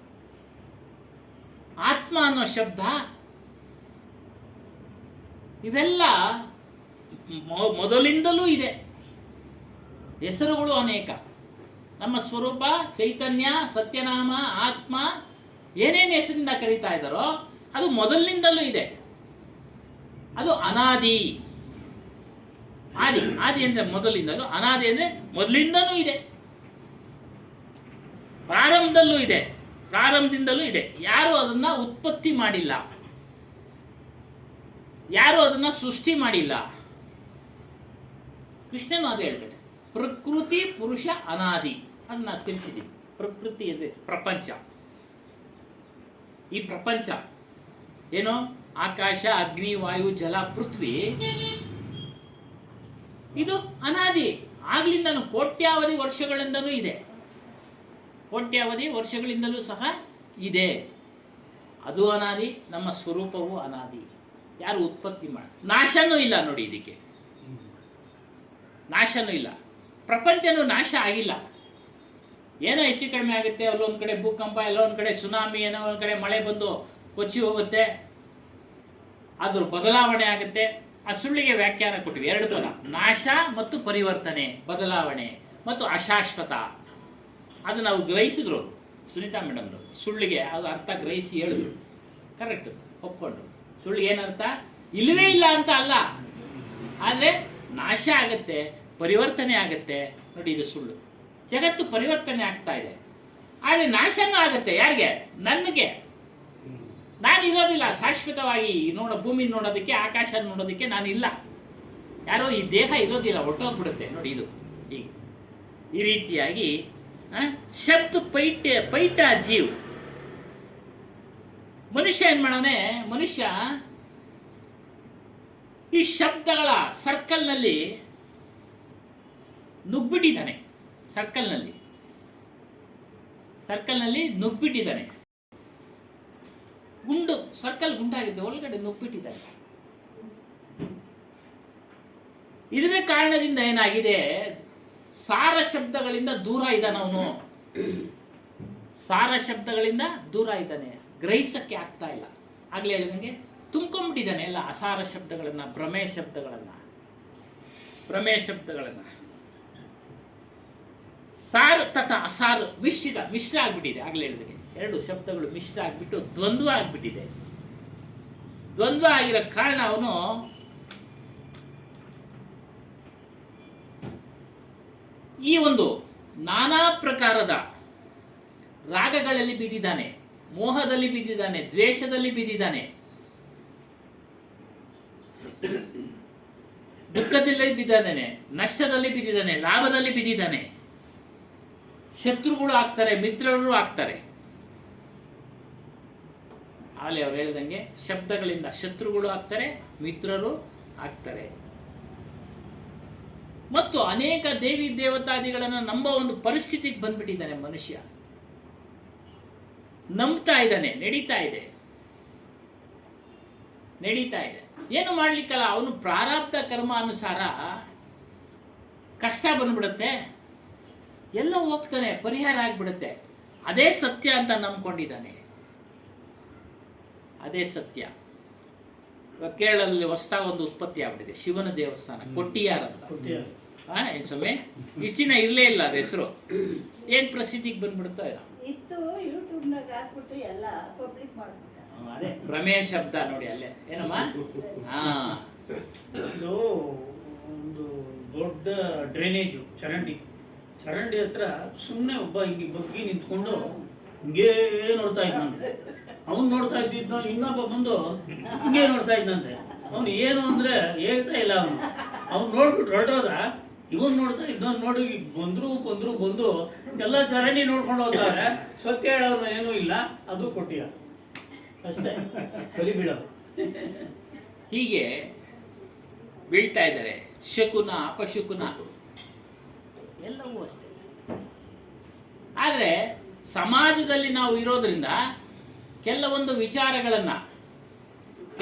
[SPEAKER 2] ಆತ್ಮ ಅನ್ನೋ ಶಬ್ದ, ಇವೆಲ್ಲ ಮೊದಲಿಂದಲೂ ಇದೆ. ಹೆಸರುಗಳು ಅನೇಕ. ನಮ್ಮ ಸ್ವರೂಪ, ಚೈತನ್ಯ, ಸತ್ಯನಾಮ, ಆತ್ಮ, ಏನೇನು ಹೆಸರಿಂದ ಕರೀತಾ ಇದ್ದಾರೋ ಅದು ಮೊದಲಿನಿಂದಲೂ ಇದೆ. ಅದು ಅನಾದಿ. ಆದಿ ಅಂದರೆ ಮೊದಲಿಂದಲೂ, ಅನಾದಿ ಅಂದರೆ ಮೊದಲಿಂದಲೂ ಇದೆ, ಪ್ರಾರಂಭದಲ್ಲೂ ಇದೆ, ಪ್ರಾರಂಭದಿಂದಲೂ ಇದೆ. ಯಾರು ಅದನ್ನ ಉತ್ಪತ್ತಿ ಮಾಡಿಲ್ಲ, ಯಾರು ಅದನ್ನ ಸೃಷ್ಟಿ ಮಾಡಿಲ್ಲ. ಕೃಷ್ಣನು ಅದು ಹೇಳ್ತಾರೆ, ಪ್ರಕೃತಿ ಪುರುಷ ಅನಾದಿ. ಅದನ್ನ ತಿಳಿಸಿದ್ದೀವಿ. ಪ್ರಕೃತಿ ಅಂದರೆ ಪ್ರಪಂಚ. ಈ ಪ್ರಪಂಚ ಏನೋ ಆಕಾಶ, ಅಗ್ನಿ, ವಾಯು, ಜಲ, ಪೃಥ್ವಿ, ಇದು ಅನಾದಿ. ಆಗ್ಲಿಂದನೂ ಕೋಟ್ಯಾವಧಿ ವರ್ಷಗಳಿಂದಲೂ ಇದೆ, ಕೋಟ್ಯಾವಧಿ ವರ್ಷಗಳಿಂದಲೂ ಸಹ ಇದೆ. ಅದು ಅನಾದಿ. ನಮ್ಮ ಸ್ವರೂಪವು ಅನಾದಿ. ಯಾರು ಉತ್ಪತ್ತಿ ಮಾಡಿ, ನಾಶನೂ ಇಲ್ಲ ನೋಡಿ. ಇದಕ್ಕೆ ನಾಶನೂ ಇಲ್ಲ. ಪ್ರಪಂಚನೂ ನಾಶ ಆಗಿಲ್ಲ. ಏನೋ ಹೆಚ್ಚು ಕಡಿಮೆ ಆಗುತ್ತೆ, ಅಲ್ಲೊಂದು ಕಡೆ ಭೂಕಂಪ, ಎಲ್ಲೊಂದು ಕಡೆ ಸುನಾಮಿ, ಏನೋ ಒಂದು ಕಡೆ ಮಳೆ ಬಂದು ಕೊಚ್ಚಿ ಹೋಗುತ್ತೆ, ಅದ್ರ ಬದಲಾವಣೆ ಆಗುತ್ತೆ. ಆ ಸುಳ್ಳಿಗೆ ವ್ಯಾಖ್ಯಾನ ಕೊಟ್ಟಿವಿ, ಎರಡು ಪದ, ನಾಶ ಮತ್ತು ಪರಿವರ್ತನೆ, ಬದಲಾವಣೆ ಮತ್ತು ಅಶಾಶ್ವತ. ಅದು ನಾವು ಗ್ರಹಿಸಿದ್ರು, ಸುನೀತಾ ಮೇಡಮ್ರು ಸುಳ್ಳಿಗೆ ಅದು ಅರ್ಥ ಗ್ರಹಿಸಿ ಹೇಳಿದ್ರು. ಕರೆಕ್ಟ್, ಒಪ್ಕೊಂಡ್ರು. ಸುಳ್ಳು ಏನರ್ಥ? ಇಲ್ಲವೇ ಇಲ್ಲ ಅಂತ ಅಲ್ಲ, ಆದರೆ ನಾಶ ಆಗುತ್ತೆ, ಪರಿವರ್ತನೆ ಆಗುತ್ತೆ. ನೋಡಿ, ಇದು ಸುಳ್ಳು. ಜಗತ್ತು ಪರಿವರ್ತನೆ ಆಗ್ತಾ ಇದೆ, ಆದರೆ ನಾಶನೂ ಆಗುತ್ತೆ. ಯಾರಿಗೆ? ನನಗೆ. ನಾನು ಇರೋದಿಲ್ಲ ಶಾಶ್ವತವಾಗಿ. ಭೂಮಿ ನೋಡೋದಕ್ಕೆ, ಆಕಾಶ ನೋಡೋದಕ್ಕೆ ನಾನು ಇಲ್ಲ. ಯಾರೋ ಈ ದೇಹ ಇರೋದಿಲ್ಲ, ಹೊರಟೋಗ್ಬಿಡುತ್ತೆ. ನೋಡಿ, ಇದು ಈಗ ಈ ರೀತಿಯಾಗಿ ಶಬ್ದ ಪೈಟ ಜೀವ್. ಮನುಷ್ಯ ಏನ್ ಮಾಡೋಣ? ಮನುಷ್ಯ ಈ ಶಬ್ದಗಳ ಸರ್ಕಲ್ನಲ್ಲಿ ನುಗ್ಬಿಟ್ಟಿದ್ದಾನೆ. ಸರ್ಕಲ್ನಲ್ಲಿ ನುಗ್ಬಿಟ್ಟಿದ್ದಾನೆ. ಸರ್ಕಲ್ ಗುಂಡಾಗಿದೆ, ಒಳಗಡೆ ನುಗ್ಬಿಟ್ಟಿದ್ದಾನೆ. ಇದರ ಕಾರಣದಿಂದ ಏನಾಗಿದೆ? ಸಾರ ಶಬ್ದಗಳಿಂದ ದೂರ ಇದ್ದಾನೆ ಅವನು. ಸಾರ ಶಬ್ದಗಳಿಂದ ದೂರ ಇದ್ದಾನೆ, ಗ್ರಹಿಸಕ್ಕೆ ಆಗ್ತಾ ಇಲ್ಲ. ಆಗ್ಲೇ ಹೇಳಿದಂಗೆ ತುಂಬ್ಕೊಂಡ್ಬಿಟ್ಟಿದ್ದಾನೆ ಎಲ್ಲ ಅಸಾರ ಶಬ್ದಗಳನ್ನ, ಭ್ರಮೆ ಶಬ್ದಗಳನ್ನ. ಸಾರ್ ತಥ ಅಸಾರ್ ಮಿಶ್ರ ಆಗ್ಬಿಟ್ಟಿದೆ. ಆಗ್ಲೇ ಹೇಳಿದಂಗೆ ಎರಡು ಶಬ್ದಗಳು ಮಿಶ್ರ ಆಗ್ಬಿಟ್ಟು ದ್ವಂದ್ವ ಆಗ್ಬಿಟ್ಟಿದೆ. ದ್ವಂದ್ವ ಆಗಿರೋ ಕಾರಣ ಅವನು ಈ ಒಂದು ನಾನಾ ಪ್ರಕಾರದ ರಾಗಗಳಲ್ಲಿ ಬಿದ್ದಿದ್ದಾನೆ, ಮೋಹದಲ್ಲಿ ಬಿದ್ದಿದ್ದಾನೆ, ದ್ವೇಷದಲ್ಲಿ ಬಿದ್ದಿದ್ದಾನೆ, ದುಃಖದಲ್ಲಿ ಬಿದ್ದಿದ್ದಾನೆ, ನಷ್ಟದಲ್ಲಿ ಬಿದ್ದಿದ್ದಾನೆ, ಲಾಭದಲ್ಲಿ ಬಿದ್ದಿದ್ದಾನೆ. ಶತ್ರುಗಳು ಆಗ್ತಾರೆ, ಮಿತ್ರರು ಆಗ್ತಾರೆ. ಆಗಲೇ ಅವ್ರು ಹೇಳ್ದಂಗೆ ಶಬ್ದಗಳಿಂದ ಶತ್ರುಗಳು ಆಗ್ತಾರೆ, ಮಿತ್ರರು ಆಗ್ತಾರೆ. ಮತ್ತು ಅನೇಕ ದೇವಿ ದೇವತಾದಿಗಳನ್ನು ನಂಬೋ ಒಂದು ಪರಿಸ್ಥಿತಿಗೆ ಬಂದ್ಬಿಟ್ಟಿದ್ದಾನೆ ಮನುಷ್ಯ. ನಂಬ್ತಾ ಇದ್ದಾನೆ, ನಡೀತಾ ಇದೆ. ಏನು ಮಾಡ್ಲಿಕ್ಕಲ್ಲ, ಅವನು ಪ್ರಾರಬ್ಧ ಕರ್ಮ ಅನುಸಾರ ಕಷ್ಟ ಬಂದ್ಬಿಡುತ್ತೆ, ಎಲ್ಲ ಹೋಗ್ತಾನೆ, ಪರಿಹಾರ ಆಗ್ಬಿಡುತ್ತೆ. ಅದೇ ಸತ್ಯ ಅಂತ ನಂಬ್ಕೊಂಡಿದ್ದಾನೆ. ಅದೇ ಸತ್ಯ. ಕೇರಳದಲ್ಲಿ ಹೊಸದಾಗಿ ಒಂದು ಉತ್ಪತ್ತಿ ಆಗ್ಬಿಟ್ಟಿದೆ, ಶಿವನ ದೇವಸ್ಥಾನ, ಕೊಟ್ಟಿಯಾರ್ ಅಂತ. ಏನ್ ಸ್ವಾಮಿ, ಇಷ್ಟು ದಿನ ಇರಲೇ ಇಲ್ಲ ಅದು ಹೆಸರು, ಏನ್ ಪ್ರಸಿದ್ಧಿಗೆ ಬಂದ್ಬಿಡುತ್ತೋ ಏನೋ.
[SPEAKER 5] ಇತ್ತು ಯೂಟ್ಯೂಬ್ನಾಗ ಹಾಕ್ಬಿಟ್ಟು ಎಲ್ಲ ಪಬ್ಲಿಕ್ ಮಾಡ್ಬಿಟ್ಟ.
[SPEAKER 2] ಅದೇ ಪ್ರಮೇಯ ಶಬ್ದ ನೋಡಿ ಅಲ್ಲೇ ಏನಮ್ಮ. ಹಾ
[SPEAKER 4] ಇದು ಒಂದು ದೊಡ್ಡ ಡ್ರೈನೇಜು ಚರಂಡಿ ಹತ್ರ ಸುಮ್ಮನೆ ಒಬ್ಬ ಹಿಂಗೆ ಬಗ್ಗಿ ನಿಂತ್ಕೊಂಡು ಹಿಂಗೇ ನೋಡ್ತಾ ಇದ್ನಂತೆ. ಅವ್ನು ನೋಡ್ತಾ ಇದ್ದಿದ್ದ ಇನ್ನೊಬ್ಬ ಬಂದು ಹಿಂಗೇ ನೋಡ್ತಾ ಇದ್ನಂತೆ. ಅವನು ಏನು ಅಂದ್ರೆ ಹೇಳ್ತಾ ಇಲ್ಲ ಅವ್ನು ನೋಡ್ಬಿಟ್ಟು ಹೊರಟೋದ. ಇವನ್ ನೋಡ್ತಾ ಇದ್ದವನು ನೋಡಿ ಬಂದು ಎಲ್ಲ ಚರಂಡಿ ನೋಡ್ಕೊಂಡು ಹೋಗ್ತಾರೆ. ಸತ್ಯ ಹೇಳೋರು ಏನೂ ಇಲ್ಲ, ಅದು ಕೊಟ್ಟಿಲ್ಲ ಅಷ್ಟೇ, ಬಲಿ ಬೀಳೋದು.
[SPEAKER 2] ಹೀಗೆ ಬೀಳ್ತಾ ಇದ್ದಾರೆ. ಶಕುನ ಅಪಶಕುನ ಎಲ್ಲವೂ ಅಷ್ಟೇ. ಆದರೆ ಸಮಾಜದಲ್ಲಿ ನಾವು ಇರೋದ್ರಿಂದ ಕೆಲವೊಂದು ವಿಚಾರಗಳನ್ನು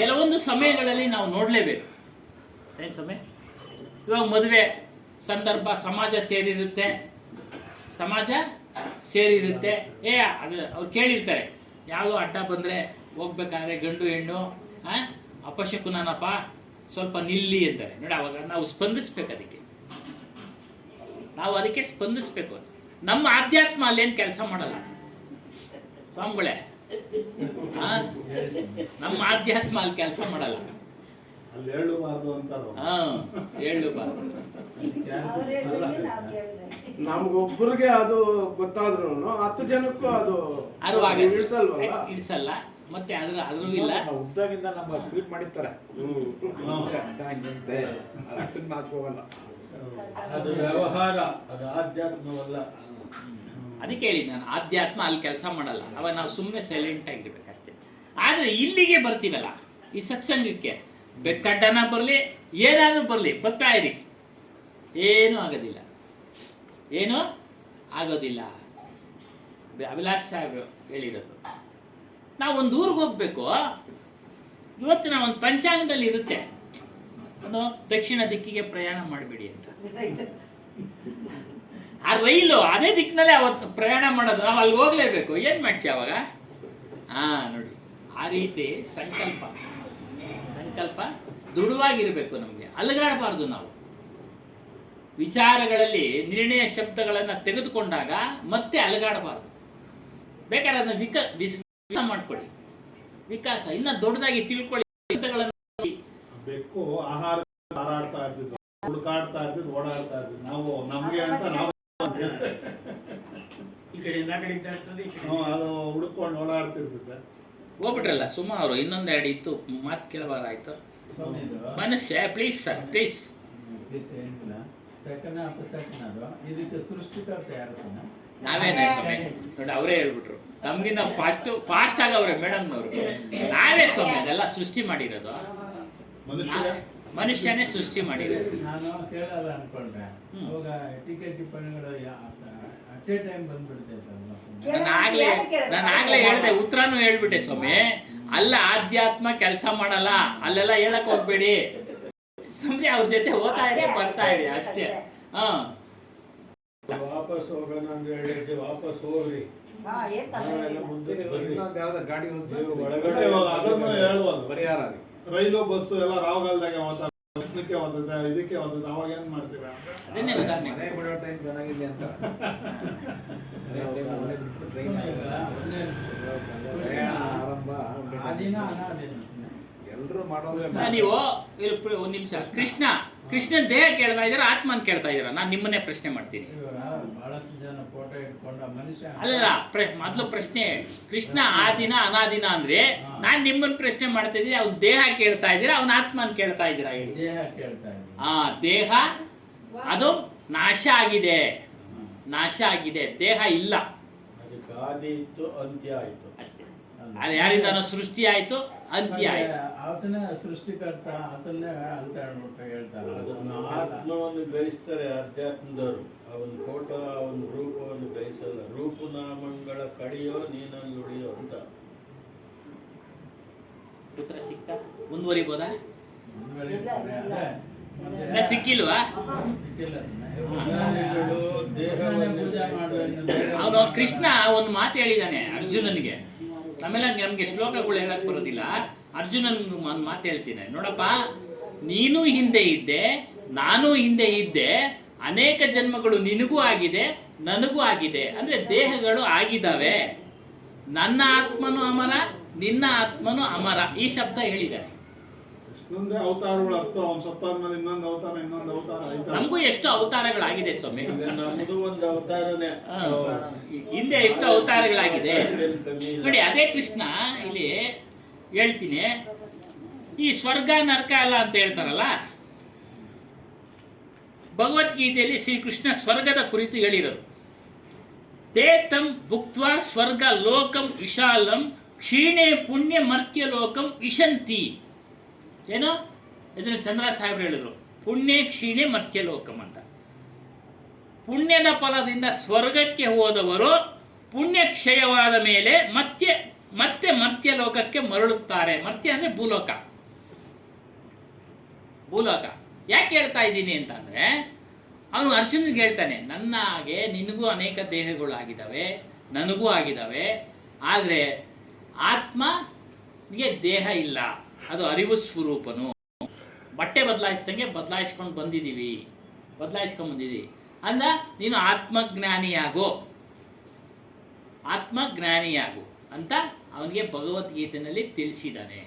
[SPEAKER 2] ಕೆಲವೊಂದು ಸಮಯಗಳಲ್ಲಿ ನಾವು ನೋಡಲೇಬೇಕು. ಏನು ಸಮಯ? ಇವಾಗ ಮದುವೆ ಸಂದರ್ಭ ಸಮಾಜ ಸೇರಿರುತ್ತೆ. ಅದು ಅವ್ರು ಕೇಳಿರ್ತಾರೆ, ಯಾವುದೋ ಅಡ್ಡ ಬಂದರೆ ಹೋಗ್ಬೇಕಾದ್ರೆ ಗಂಡು ಹೆಣ್ಣು ಅಪಶಕುನಪ್ಪ ಸ್ವಲ್ಪ ನಿಲ್ಲಿ ಅಂತಾರೆ ನೋಡಿ. ಅವಾಗ ನಾವು ಸ್ಪಂದಿಸ್ಬೇಕು, ಅದಕ್ಕೆ ಸ್ಪಂದಿಸ್ಬೇಕು. ನಮ್ಮ ಆಧ್ಯಾತ್ಮ ಅಲ್ಲೇನು ಕೆಲಸ ಮಾಡಲ್ಲ ಸ್ವಾಮಿಗಳೇ. ನಮ್ಮ ಆಧ್ಯಾತ್ಮ ಅಲ್ಲಿ ಕೆಲಸ ಮಾಡಲ್ಲ.
[SPEAKER 3] ಅಲ್ಲಿ ಹೇಳಬಾರ್ದು ಅಂತಾರೋ.
[SPEAKER 2] ಹೇಳಬಾರ್ದು.
[SPEAKER 5] ಅವ್ರು ಹೇಳಿದಂಗೆ ನಾವು ಕೇಳಿದಂಗೆ.
[SPEAKER 6] ನಮ್ಗೊಬ್ಬರಿಗೆ ಅದು ಗೊತ್ತಾದ್ರೂ 10 ಜನಕ್ಕೂ ಅದು
[SPEAKER 2] ಇಡ್ಸಲ್ಲ. ಮತ್ತೆ ಅದ್ರೂ ಇಲ್ಲ.
[SPEAKER 7] ಉದ್ದಾಗಿಂದ ನಮ್ಮ ಟ್ವೀಟ್ ಮಾಡಿರ್ತಾರೆ. ಹೋಗಲ್ಲ,
[SPEAKER 3] ಅದು ವ್ಯವಹಾರ, ಅದು ಆಧ್ಯಾತ್ಮವಲ್ಲ.
[SPEAKER 2] ಅದಕ್ಕೆ ಹೇಳಿದ್ ನಾನು, ಆಧ್ಯಾತ್ಮ ಅಲ್ಲಿ ಕೆಲಸ ಮಾಡಲ್ಲ. ಅವಾಗ ನಾವು ಸುಮ್ಮನೆ ಸೈಲೆಂಟ್ ಆಗಿರ್ಬೇಕಷ್ಟೇ. ಆದರೆ ಇಲ್ಲಿಗೆ ಬರ್ತೀವಲ್ಲ, ಈ ಸತ್ಸಂಗಕ್ಕೆ, ಬೆಕ್ಕಡ್ಡನ ಬರಲಿ ಏನಾದರೂ ಬರಲಿ, ಬರ್ತಾ ಇರಿ, ಏನೂ ಆಗೋದಿಲ್ಲ. ಅಭಿಲಾಷ್ ಸಾಹೇಬ್ರು ಹೇಳಿರೋದು. ನಾವು ಒಂದು ಊರಿಗೆ ಹೋಗ್ಬೇಕು, ಇವತ್ತಿನ ಒಂದು ಪಂಚಾಂಗದಲ್ಲಿ ಇರುತ್ತೆ, ದಕ್ಷಿಣ ದಿಕ್ಕಿಗೆ ಪ್ರಯಾಣ ಮಾಡಬೇಡಿ ಅಂತ. ಆ ರೈಲು ಅದೇ ದಿಕ್ಕಿನಲ್ಲೇ ಅವತ್ತು ಪ್ರಯಾಣ ಮಾಡೋದು, ನಾವು ಅಲ್ಲಿ ಹೋಗ್ಲೇಬೇಕು. ಏನು ಮಾಡ್ತೀವಿ ಅವಾಗ? ನೋಡಿ, ಆ ರೀತಿ ಸಂಕಲ್ಪ ದೃಢವಾಗಿರಬೇಕು. ನಮಗೆ ಅಲುಗಾಡಬಾರ್ದು. ನಾವು ವಿಚಾರಗಳಲ್ಲಿ ನಿರ್ಣಯ ಶಬ್ದಗಳನ್ನು ತೆಗೆದುಕೊಂಡಾಗ ಮತ್ತೆ ಅಲುಗಾಡಬಾರ್ದು. ಬೇಕಾದ್ರೆ ಅದನ್ನ ವಿಕಾಸ ಮಾಡ್ಕೊಳ್ಳಿ, ವಿಕಾಸ ಇನ್ನ ದೊಡ್ಡದಾಗಿ ತಿಳ್ಕೊಳ್ಳಿ.
[SPEAKER 3] ಬೆಕ್ಕು ಆಹಾರ ಹಾರಾಡ್ತಾ ಇರ್ತಿದ್ದು, ಹುಡುಕಾಡ್ತಾ ಇರ್ತಿದ್ದು, ಓಡಾಡ್ತಾ ಇರ್ತಿದ್ದು. ನಾವು ನಮ್ಗೆ ಅಂತ ನಾವು
[SPEAKER 4] ಈ ಕಡೆಯಿಂದ ಆ ಕಡೆಗೆ ದಾಟ್ತದೆ, ಈ ಕಡೆ
[SPEAKER 3] ಅದು ಹುಡುಕೊಂಡು ಓಡಾಡ್ತಿರ್ತಿದ್ದೆ.
[SPEAKER 2] ಹೋಗ್ಬಿಟ್ರಲ್ಲ ಸುಮಾರು. ಇನ್ನೊಂದೆರಡು ಇತ್ತು, ಮಾತು ಕೇಳಬಾರಾಯ್ತು. ಮನುಷ್ಯ ಪ್ಲೀಸ್ ಸರ್ ಪ್ಲೀಸ್.
[SPEAKER 6] ಇದಕ್ಕೆ ಸೃಷ್ಟಿಕರ್ತ ಯಾರು?
[SPEAKER 2] ನಾವೇನ ಸ್ವಾಮಿ ನೋಡಿ, ಅವರೇ ಹೇಳ್ಬಿಟ್ರು. ನಮ್ಗಿಂತ ಫಾಸ್ಟ್ ಆಗವ್ರೆ ಮೇಡಮ್ನವರು. ನಾವೇ ಸ್ವಾಮಿ ಅದೆಲ್ಲ ಸೃಷ್ಟಿ ಮಾಡಿರೋದು. ಮನುಷ್ಯನೇ ಸೃಷ್ಟಿ ಮಾಡಿರೋದು.
[SPEAKER 6] ನಾನು ಕೇಳಲ್ಲ ಅನ್ಕೊಂಡ್ರೆ ಅವಾಗ ಟೀಕೆ ಟಿಪ್ಪಣಿಗಳು ಅಟ್ ಎ ಟೈಮ್ ಬಂದ್ಬಿಡ್ತೈತೆ.
[SPEAKER 2] ನಾನು ಆಗ್ಲೇ ಹೇಳ್ದೆ, ಉತ್ತರನೂ ಹೇಳ್ಬಿಟ್ಟೆ ಸ್ವಾಮಿ. ಅಲ್ಲ ಆಧ್ಯಾತ್ಮ ಕೆಲಸ ಮಾಡಲ್ಲ, ಅಲ್ಲೆಲ್ಲ ಹೇಳಕ್ ಹೋಗ್ಬೇಡಿ. ಸುಮ್ಮನೆ ಅವ್ರ ಜೊತೆ ಓದ್ತಾ ಇದೆ, ಬರ್ತಾ ಇದೆ ಅಷ್ಟೇ.
[SPEAKER 3] ವಾಪಸ್ ಹೋಗೋಣ ಅಂದ್ರೆ ಹೇಳಿದ್ದೆ, ವಾಪಸ್ ಹೋಗ್ರಿ,
[SPEAKER 7] ಗಾಡಿ
[SPEAKER 3] ಒಳಗಡೆ ಅದನ್ನು ಹೇಳ್ಬೋದು.
[SPEAKER 7] ಪರಿಹಾರ
[SPEAKER 3] ರೈಲು ಬಸ್ಸು ಎಲ್ಲ ರಾವ್ಗಾಲ್ದಾಗೆ ಇದಕ್ಕೆ ಹೋದ ಅವಾಗ ಏನ್ ಮಾಡ್ತೀರಾ?
[SPEAKER 2] ಅದನ್ನೇ ಉದಾಹರಣೆ.
[SPEAKER 7] ಮನೆ ಬಿಡೋ ಟೈಮ್ ಚೆನ್ನಾಗಿರ್ಲಿ ಅಂತ ಆರಂಭ ಎಲ್ರು ಮಾಡೋದು.
[SPEAKER 2] ನೀವು ಒಂದ್ ನಿಮಿಷ, ಕೃಷ್ಣನ್ ದೇಹ ಕೇಳ್ತಾ ಇದ್ದೀರಾ, ಆತ್ಮನ್ ಕೇಳ್ತಾ ಇದ್ದೀರಾ? ನಾನು ನಿಮ್ಮನ್ನೇ ಪ್ರಶ್ನೆ ಮಾಡ್ತೀನಿ.
[SPEAKER 6] ಬಹಳಷ್ಟು ಜನ ಫೋಟೋ ಇಟ್ಕೊಂಡ ಮನುಷ್ಯ
[SPEAKER 2] ಅಲ್ಲ, ಮೊದಲು ಪ್ರಶ್ನೆ, ಕೃಷ್ಣ ಆದಿನ ಅನಾದಿನ ಅಂದ್ರೆ ನಾನ್ ನಿಮ್ಮನ್ನ ಪ್ರಶ್ನೆ ಮಾಡ್ತಾ ಇದ್ದೀನಿ. ಅವ್ನ ದೇಹ ಕೇಳ್ತಾ ಇದ್ದೀರಾ, ಅವನ ಆತ್ಮನ್ ಕೇಳ್ತಾ ಇದ್ದೀರಾ? ಹೇಳಿ.
[SPEAKER 6] ದೇಹ ಕೇಳ್ತಾ ಇದ್ದೀನಿ.
[SPEAKER 2] ದೇಹ ಅದು ನಾಶ ಆಗಿದೆ, ದೇಹ ಇಲ್ಲ.
[SPEAKER 3] ಅದಕ್ಕೆ ಆದಿ ಇತ್ತು, ಅಂತ್ಯ ಆಯ್ತು
[SPEAKER 2] ಅಷ್ಟೇ. ಅದು ಯಾರಿಂದನೋ ಸೃಷ್ಟಿ ಆಯ್ತು, ಅಂತ್ಯ ಆಯ್ತು.
[SPEAKER 6] ಆತನೇ ಸೃಷ್ಟಿಕರ್ತ, ಆತನ್ನೇ ಅಲ್ತಾಡ್ಬಿಟ್ಟು ಹೇಳ್ತಾರೆ.
[SPEAKER 3] ಆತ್ಮವನ್ನು ಗ್ರಹಿಸ್ತಾರೆ ಅಧ್ಯಾತ್ಮದವರು. ಅವನ ಫೋಟೋ, ಅವನ ರೂಪವನ್ನು ಗ್ರಹಿಸಲ್ಲ. ರೂಪನಾಮಗಳ ಕಡಿಯೋ ನೀನನ್ನು ನುಡಿಯೋ ಅಂತ.
[SPEAKER 2] ಉತ್ತರ ಸಿಕ್ತಾ? ಮುಂದುವರಿಬೋದಾ?
[SPEAKER 6] ಮುಂದೆ
[SPEAKER 2] ಸಿಕ್ಕಿಲ್ವಾ?
[SPEAKER 6] ಸಿಕ್ಕಿಲ್ಲ.
[SPEAKER 2] ಅವನು ಕೃಷ್ಣ ಒಂದು ಮಾತು ಹೇಳಿದಾನೆ ಅರ್ಜುನನಿಗೆ. ಆಮೇಲೆ ನಮ್ಗೆ ಶ್ಲೋಕಗಳು ಹೇಳಕ್ ಬರೋದಿಲ್ಲ. ಅರ್ಜುನನ್ಗೆ ಒಂದು ಮಾತು ಹೇಳ್ತೀನಿ ನೋಡಪ್ಪ, ನೀನು ಹಿಂದೆ ಇದ್ದೆ, ನಾನು ಹಿಂದೆ ಇದ್ದೆ, ಅನೇಕ ಜನ್ಮಗಳು ನಿನಗೂ ಆಗಿದೆ, ನನಗೂ ಆಗಿದೆ ಅಂದ್ರೆ ದೇಹಗಳು ಆಗಿದ್ದಾವೆ. ನನ್ನ ಆತ್ಮನು ಅಮರ, ನಿನ್ನ ಆತ್ಮನು ಅಮರ, ಈ ಶಬ್ದ ಹೇಳಿದ್ದಾರೆ.
[SPEAKER 8] ಕೃಷ್ಣಂದೇ ಅವತಾರಗಳು ಹತ್ತು, ಅವನ್ ಸತ್ತಾದ್ಮೇಲೆ ಇನ್ನೊಂದು ಅವತಾರ ಆಯ್ತಾ?
[SPEAKER 2] ನಮಗೂ ಎಷ್ಟು ಅವತಾರಗಳಾಗಿದೆ ಸ್ವಾಮಿ.
[SPEAKER 3] ಈಗ ನಮ್ದು ಒಂದು ಅವತಾರನೇ.
[SPEAKER 2] ಹಿಂದೆ ಎಷ್ಟು ಅವತಾರಗಳಾಗಿದೆ ನೋಡಿ. ಅದೇ ಕೃಷ್ಣ ಇಲ್ಲಿ ಹೇಳ್ತೀನಿ, ಈ ಸ್ವರ್ಗ ನರಕ ಅಲ್ಲ ಅಂತ ಹೇಳ್ತಾರಲ್ಲ, ಭಗವದ್ಗೀತೆಯಲ್ಲಿ ಶ್ರೀಕೃಷ್ಣ ಸ್ವರ್ಗದ ಕುರಿತು ಹೇಳಿರೋದು. ತೇತಂ ಭುಕ್ತ್ವಾ ಸ್ವರ್ಗ ಲೋಕಂ ವಿಶಾಲಂ ಕ್ಷೀಣೆ ಪುಣ್ಯ ಮರ್ತ್ಯ ಲೋಕಂ ವಿಶಂತಿ. ಏನೋ ಇದನ್ನು ಚಂದ್ರ ಸಾಹೇಬ್ರು ಹೇಳಿದ್ರು, ಪುಣ್ಯ ಕ್ಷೀಣೆ ಮರ್ತ್ಯ ಲೋಕಂ ಅಂತ. ಪುಣ್ಯದ ಫಲದಿಂದ ಸ್ವರ್ಗಕ್ಕೆ ಹೋದವರು ಪುಣ್ಯ ಕ್ಷಯವಾದ ಮೇಲೆ ಮತ್ತೆ ಮರ್ತ್ಯ ಲೋಕಕ್ಕೆ ಮರಳುತ್ತಾರೆ. ಮರ್ತ್ಯ ಅಂದ್ರೆ ಭೂಲೋಕ. ಯಾಕೆ ಹೇಳ್ತಾ ಇದ್ದೀನಿ ಅಂತಂದ್ರೆ, ಅವನು ಅರ್ಜುನಿಗೆ ಹೇಳ್ತಾನೆ, ನನ್ನ ಹಾಗೆ ನಿನಗೂ ಅನೇಕ ದೇಹಗಳು ಆಗಿದ್ದಾವೆ, ನನಗೂ ಆಗಿದ್ದಾವೆ, ಆದರೆ ಆತ್ಮನಿಗೆ ದೇಹ ಇಲ್ಲ, ಅದು ಅರಿವು ಸ್ವರೂಪನು. ಬಟ್ಟೆ ಬದಲಾಯಿಸ್ದಂಗೆ ಬದಲಾಯಿಸ್ಕೊಂಡು ಬಂದಿದ್ದೀವಿ ಅಂದ. ನೀನು ಆತ್ಮಜ್ಞಾನಿಯಾಗು ಅಂತ ಅವನಿಗೆ ಭಗವದ್ಗೀತೆಯಲ್ಲಿ ತಿಳಿಸಿದ್ದಾನೆ.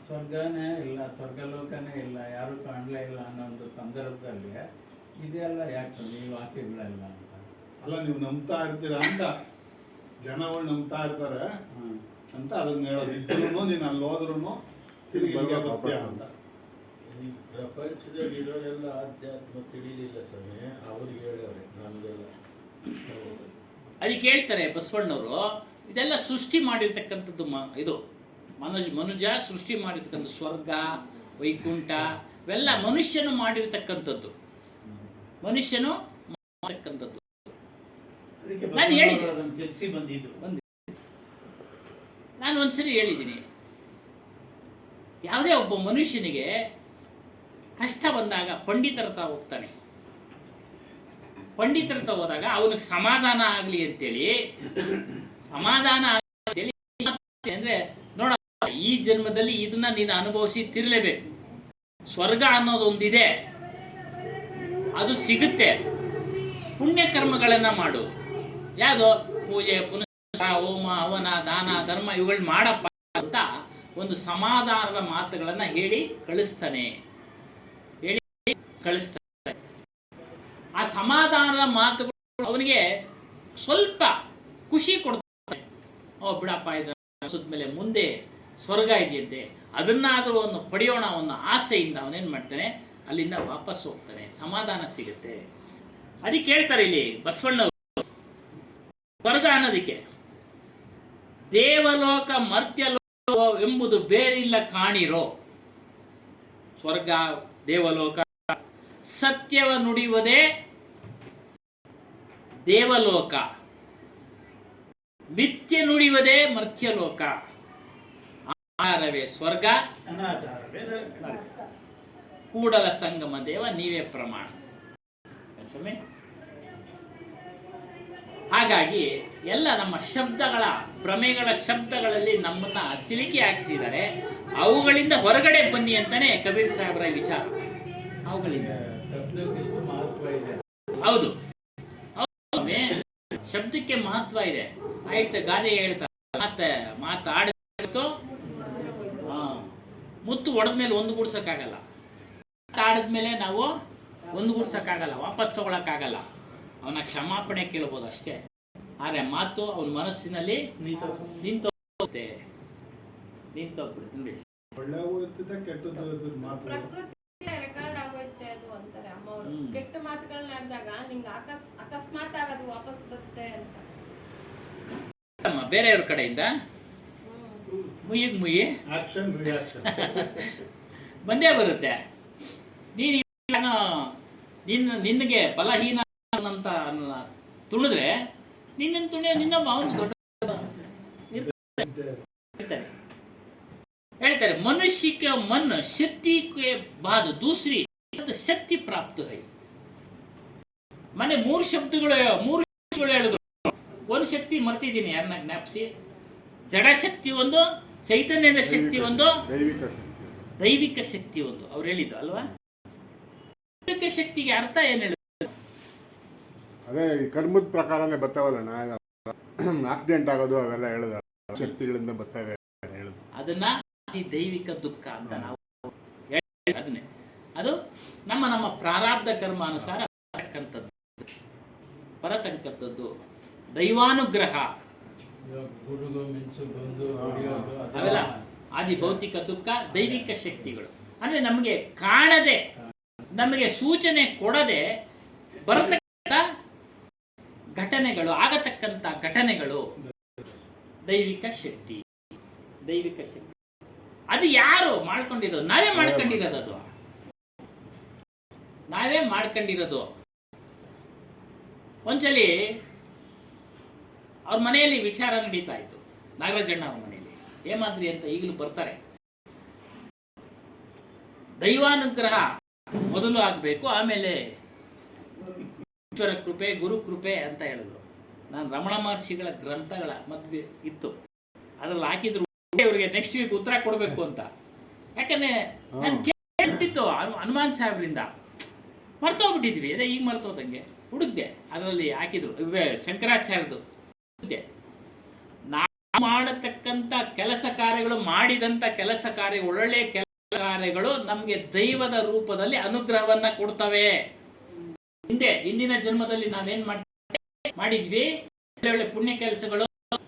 [SPEAKER 6] ಸ್ವರ್ಗನೇ ಇಲ್ಲ, ಸ್ವರ್ಗಲೋಕನೇ ಇಲ್ಲ, ಯಾರು ಕಾಣಲೇ ಇಲ್ಲ ಅನ್ನೋ ಒಂದು ಸಂದರ್ಭದಲ್ಲಿ ಇದೆಲ್ಲ ಯಾಕೆ ಸ್ವಾಮಿ ಈ ವಾಕ್ಯಗಳೆಲ್ಲ ಅಂತ?
[SPEAKER 8] ಅಲ್ಲ, ನೀವು ನಂಬ್ತಾ ಇರ್ತೀರಾ ಅಂತ, ಜನಗಳು ನಂಬ್ತಾ ಇರ್ತಾರೆ ಅಂತ ಅದನ್ನ ಹೇಳೋದು. ಇದ್ರು ನೀನು ಅಲ್ಲಿ ಹೋದ್ರು ತಿರುಗಿ ಇಲ್ಲಿಗೆ ಬರ್ತೀಯ ಅಂತ.
[SPEAKER 3] ಈ ಪ್ರಪಂಚದಲ್ಲಿ ಇರೋರೆಲ್ಲ ಆಧ್ಯಾತ್ಮ ತಿಳಿಲಿಲ್ಲ ಸ್ವಾಮಿ, ಅವ್ರಿಗೆ ಹೇಳವ್ರೆ, ನಮ್ಗೆಲ್ಲ.
[SPEAKER 2] ಅದಕ್ಕೆ ಹೇಳ್ತಾರೆ ಬಸವಣ್ಣವರು, ಇದೆಲ್ಲ ಸೃಷ್ಟಿ ಮಾಡಿರ್ತಕ್ಕಂಥದ್ದು ಇದು ಮನುಜ ಸೃಷ್ಟಿ ಮಾಡಿರ್ತಕ್ಕಂಥ ಸ್ವರ್ಗ ವೈಕುಂಠ ಇವೆಲ್ಲ ಮನುಷ್ಯನು ಮಾಡಿರ್ತಕ್ಕಂಥದ್ದು. ನಾನು ಹೇಳಿದ್ದೀನಿ, ನಾನು ಒಂದ್ಸರಿ ಹೇಳಿದ್ದೀನಿ, ಯಾವುದೇ ಒಬ್ಬ ಮನುಷ್ಯನಿಗೆ ಕಷ್ಟ ಬಂದಾಗ ಪಂಡಿತರ ಹತ್ರ ಹೋಗ್ತಾನೆ. ಪಂಡಿತರ ಹತ್ರ ಹೋದಾಗ ಅವನಿಗೆ ಸಮಾಧಾನ ಆಗಲಿ ಅಂತೇಳಿ ಅಂದ್ರೆ ನೋಡ, ಈ ಜನ್ಮದಲ್ಲಿ ಇದನ್ನ ನೀನು ಅನುಭವಿಸಿ ತಿರ್ಲೇಬೇಕು. ಸ್ವರ್ಗ ಅನ್ನೋದೊಂದಿದೆ, ಅದು ಸಿಗುತ್ತೆ. ಪುಣ್ಯ ಕರ್ಮಗಳನ್ನ ಮಾಡು. ಯಾವುದೋ ಪೂಜೆ ಪುನಸ್ಕಾರ ಹೋಮ ಹವನ ದಾನ ಧರ್ಮ ಇವುಗಳನ್ನ ಮಾಡಪ್ಪ ಅಂತ ಒಂದು ಸಮಾಧಾನದ ಮಾತುಗಳನ್ನ ಹೇಳಿ ಕಳಿಸ್ತಾನೆ. ಆ ಸಮಾಧಾನದ ಮಾತುಗಳು ಅವನಿಗೆ ಸ್ವಲ್ಪ ಖುಷಿ ಕೊಡ್ತಾರೆ. ಬಿಡಪ್ಪ, ಮೇಲೆ ಮುಂದೆ ಸ್ವರ್ಗ ಇದೆಯಂತೆ, ಅದನ್ನಾದರೂ ಒಂದು ಪಡೆಯೋಣ ಅನ್ನೋ ಆಸೆಯಿಂದ ಅವನೇನ್ ಮಾಡ್ತಾನೆ, ಅಲ್ಲಿಂದ ವಾಪಸ್ ಹೋಗ್ತಾನೆ, ಸಮಾಧಾನ ಸಿಗುತ್ತೆ. ಅದಕ್ಕೆ ಹೇಳ್ತಾರೆ ಇಲ್ಲಿ ಬಸವಣ್ಣವರು, ಸ್ವರ್ಗ ಅನ್ನೋದಕ್ಕೆ ದೇವಲೋಕ ಮರ್ತ್ಯಲೋಕ ಎಂಬುದು ಬೇರಿಲ್ಲ ಕಾಣಿರೋ. ಸ್ವರ್ಗ ದೇವಲೋಕ, ಸತ್ಯವ ನುಡಿಯುವುದೇ ದೇವಲೋಕ, ಮಿಥ್ಯ ನುಡಿಯುವುದೇ ಮರ್ತ್ಯಲೋಕ. ಆಹಾರವೇ ಸ್ವರ್ಗ, ಕೂಡಲ ಸಂಗಮ ದೇವ ನೀವೇ ಪ್ರಮಾಣ. ಹಾಗಾಗಿ ಎಲ್ಲ ನಮ್ಮ ಶಬ್ದಗಳ ಭ್ರಮೆಗಳ ಶಬ್ದಗಳಲ್ಲಿ ನಮ್ಮನ್ನ ಸಿಲುಕಿ ಹಾಕಿಸಿದ್ದಾರೆ. ಅವುಗಳಿಂದ ಹೊರಗಡೆ ಬನ್ನಿ ಅಂತಾನೆ ಕಬೀರ್ ಸಾಹೇಬ್ರ ವಿಚಾರ. ಅವುಗಳಿಂದ
[SPEAKER 6] ಶಬ್ದಕ್ಕೆ ಎಷ್ಟು ಮಹತ್ವ ಇದೆ.
[SPEAKER 2] ಹೌದು, ಶಬ್ದಕ್ಕೆ ಮಹತ್ವ ಇದೆ. ಆಯ್ತು, ಗಾದೆ ಹೇಳ್ತಾರೆ, ಮಾತಾಡಿತು ಮುತ್ತು ಹೊಡೆದ್ಮೇಲೆ ಒಂದು ಗುಡ್ಸಕ್ಕಾಗಲ್ಲ, ಮಾತಾಡಿದ್ಮೇಲೆ ನಾವು ಒಂದು ಗುಡ್ಸಕ್ಕಾಗಲ್ಲ, ವಾಪಸ್ ತಗೊಳಕ್ಕಾಗಲ್ಲ. ಅವನ ಕ್ಷಮಾಪಣೆ ಕೇಳ್ಬೋದು ಅಷ್ಟೇ. ಆದ್ರೆ ಮಾತು ಅವನ ಮನಸ್ಸಿನಲ್ಲಿ ನಿಂತೋಗುತ್ತೆ.
[SPEAKER 8] ಒಳ್ಳೆವು ಇರ್ತದೆ, ಕೆಟ್ಟದ್ದು ಇರ್ತದೆ ಮಾತು.
[SPEAKER 1] ರೆಕಾರ್ಡ್ ಆಗೋಯ್ತೆ ಅದು ಅಂತಾರೆ ಅಮ್ಮವ್ರು. ಕೆಟ್ಟ ಮಾತುಗಳನ್ನ ಆಡಿದಾಗ ನಿಂಗೆ ಅಕಸ್ಮಾತ್ ಆಗೋದು ವಾಪಸ್ ಬರುತ್ತೆ ಅಂತ.
[SPEAKER 2] ಬೇರೆಯವ್ರ ಕಡೆಯಿಂದ ಮುಯ್ಯಿ
[SPEAKER 8] ಆಕ್ಷನ್ ರಿಯಾಕ್ಷನ್
[SPEAKER 2] ಬಂದೇ ಬರುತ್ತೆ. ನಿನಗೆ ಬಲಹೀನ ಅಂತ ತುಳಿದ್ರೆ ನಿನ್ನನ್ನು ತುಳಿಯೋ ನಿನ್ನ ಅವನು ದೊಡ್ಡ ಹೇಳ್ತಾರೆ. मनुष्य का मन शक्ति के बाद दूसरी शक्ति प्राप्त है. ಮನೆ ಮೂರು ಶಬ್ದಗಳು ಹೇಳಿದ್ರು. ಒಂದು ಶಕ್ತಿ ಮರ್ತಿದ್ದೀನಿ, ಯಾರನ್ನ ಜ್ಞಾಪಿಸಿ. ಜಡ ಶಕ್ತಿ ಒಂದು, ಚೈತನ್ಯದ ಶಕ್ತಿ ಒಂದು, ದೈವಿಕ ಶಕ್ತಿ ಒಂದು. ಅವ್ರು ಹೇಳಿದ್ದು ಅಲ್ವಾ. ದೈವಿಕ ಶಕ್ತಿಗೆ ಅರ್ಥ ಏನ್ ಹೇಳಿದ್ರು?
[SPEAKER 9] ಅದೇ ಈ ಕರ್ಮದ ಪ್ರಕಾರನೇ ಬರ್ತಾವಲ್ಲ ಆಕ್ಸಿಡೆಂಟ್ ಆಗೋದು ಅವೆಲ್ಲ ಹೇಳಿದ ಶಕ್ತಿಗಳಿಂದ ಬರ್ತಾವೆ ಹೇಳುದು.
[SPEAKER 2] ಅದನ್ನ ಈ ದೈವಿಕ ದುಃಖ ಅಂತ ನಾವು ಅದನ್ನೇ ಅದು ನಮ್ಮ ಪ್ರಾರಬ್ಧ ಕರ್ಮ ಅನುಸಾರ ಬರತಕ್ಕಂಥದ್ದು ದೈವಾನುಗ್ರಹ.
[SPEAKER 6] ಗುಡುಗು ಮಿಂಚು ಬಂದು ಹೊಡೆಯೋದು
[SPEAKER 2] ಅವೆಲ್ಲ ಆದಿ ಭೌತಿಕ ದುಃಖ, ದೈವಿಕ ಶಕ್ತಿಗಳು ಅಂದ್ರೆ ನಮಗೆ ಕಾಣದೆ, ನಮಗೆ ಸೂಚನೆ ಕೊಡದೆ ಬರತಕ್ಕಂಥ ಘಟನೆಗಳು, ಆಗತಕ್ಕಂಥ ಘಟನೆಗಳು ದೈವಿಕ ಶಕ್ತಿ. ದೈವಿಕ ಶಕ್ತಿ ಅದು ಯಾರು ಮಾಡ್ಕೊಂಡಿರೋದು? ನಾವೇ ಮಾಡ್ಕೊಂಡಿರೋದು. ಅದು ನಾವೇ ಮಾಡ್ಕೊಂಡಿರೋದು. ಒಂದ್ಸಲಿ ಅವ್ರ ಮನೆಯಲ್ಲಿ ವಿಚಾರ ನಡೀತಾ ಇತ್ತು, ನಾಗರಾಜಣ್ಣ ಅವ್ರ ಮನೆಯಲ್ಲಿ. ಹೇಮಾದ್ರಿ ಅಂತ ಈಗಲೂ ಬರ್ತಾರೆ. ದೈವಾನುಗ್ರಹ ಮೊದಲು ಆಗಬೇಕು, ಆಮೇಲೆ ಈಶ್ವರ ಕೃಪೆ, ಗುರು ಕೃಪೆ ಅಂತ ಹೇಳಿದ್ರು. ನಾನು ರಮಣ ಮಹರ್ಷಿಗಳ ಗ್ರಂಥಗಳ ಮದ್ವೆ ಇತ್ತು, ಅದ್ರಲ್ಲಿ ಹಾಕಿದ್ರು ಅವ್ರಿಗೆ ನೆಕ್ಸ್ಟ್ ವೀಕ್ ಉತ್ತರ ಕೊಡಬೇಕು ಅಂತ. ಯಾಕಂದ್ರೆ ನಾನು ಕೇಳ್ತಿತ್ತು ಹನುಮಾನ್ ಸಾಹೇಬ್ರಿಂದ, ಮರ್ತೋಗ್ಬಿಟ್ಟಿದ್ವಿ. ಅದೇ ಈಗ ಮರ್ತೋದಂಗೆ ಹುಡುಕ್ದೆ, ಅದರಲ್ಲಿ ಹಾಕಿದ್ರು ಶಂಕರಾಚಾರ್ಯದು. ನಾವು ಮಾಡತಕ್ಕಂಥ ಕೆಲಸ ಕಾರ್ಯಗಳು, ಮಾಡಿದಂಥ ಕೆಲಸ ಕಾರ್ಯ, ಒಳ್ಳೆ ಕೆಲಸ ಕಾರ್ಯಗಳು ನಮಗೆ ದೈವದ ರೂಪದಲ್ಲಿ ಅನುಗ್ರಹವನ್ನ ಕೊಡ್ತವೆ. ಹಿಂದಿನ ಜನ್ಮದಲ್ಲಿ ನಾವೇನ್ ಮಾಡಿದ್ವಿ, ಒಳ್ಳೆ ಪುಣ್ಯ ಕೆಲಸಗಳು,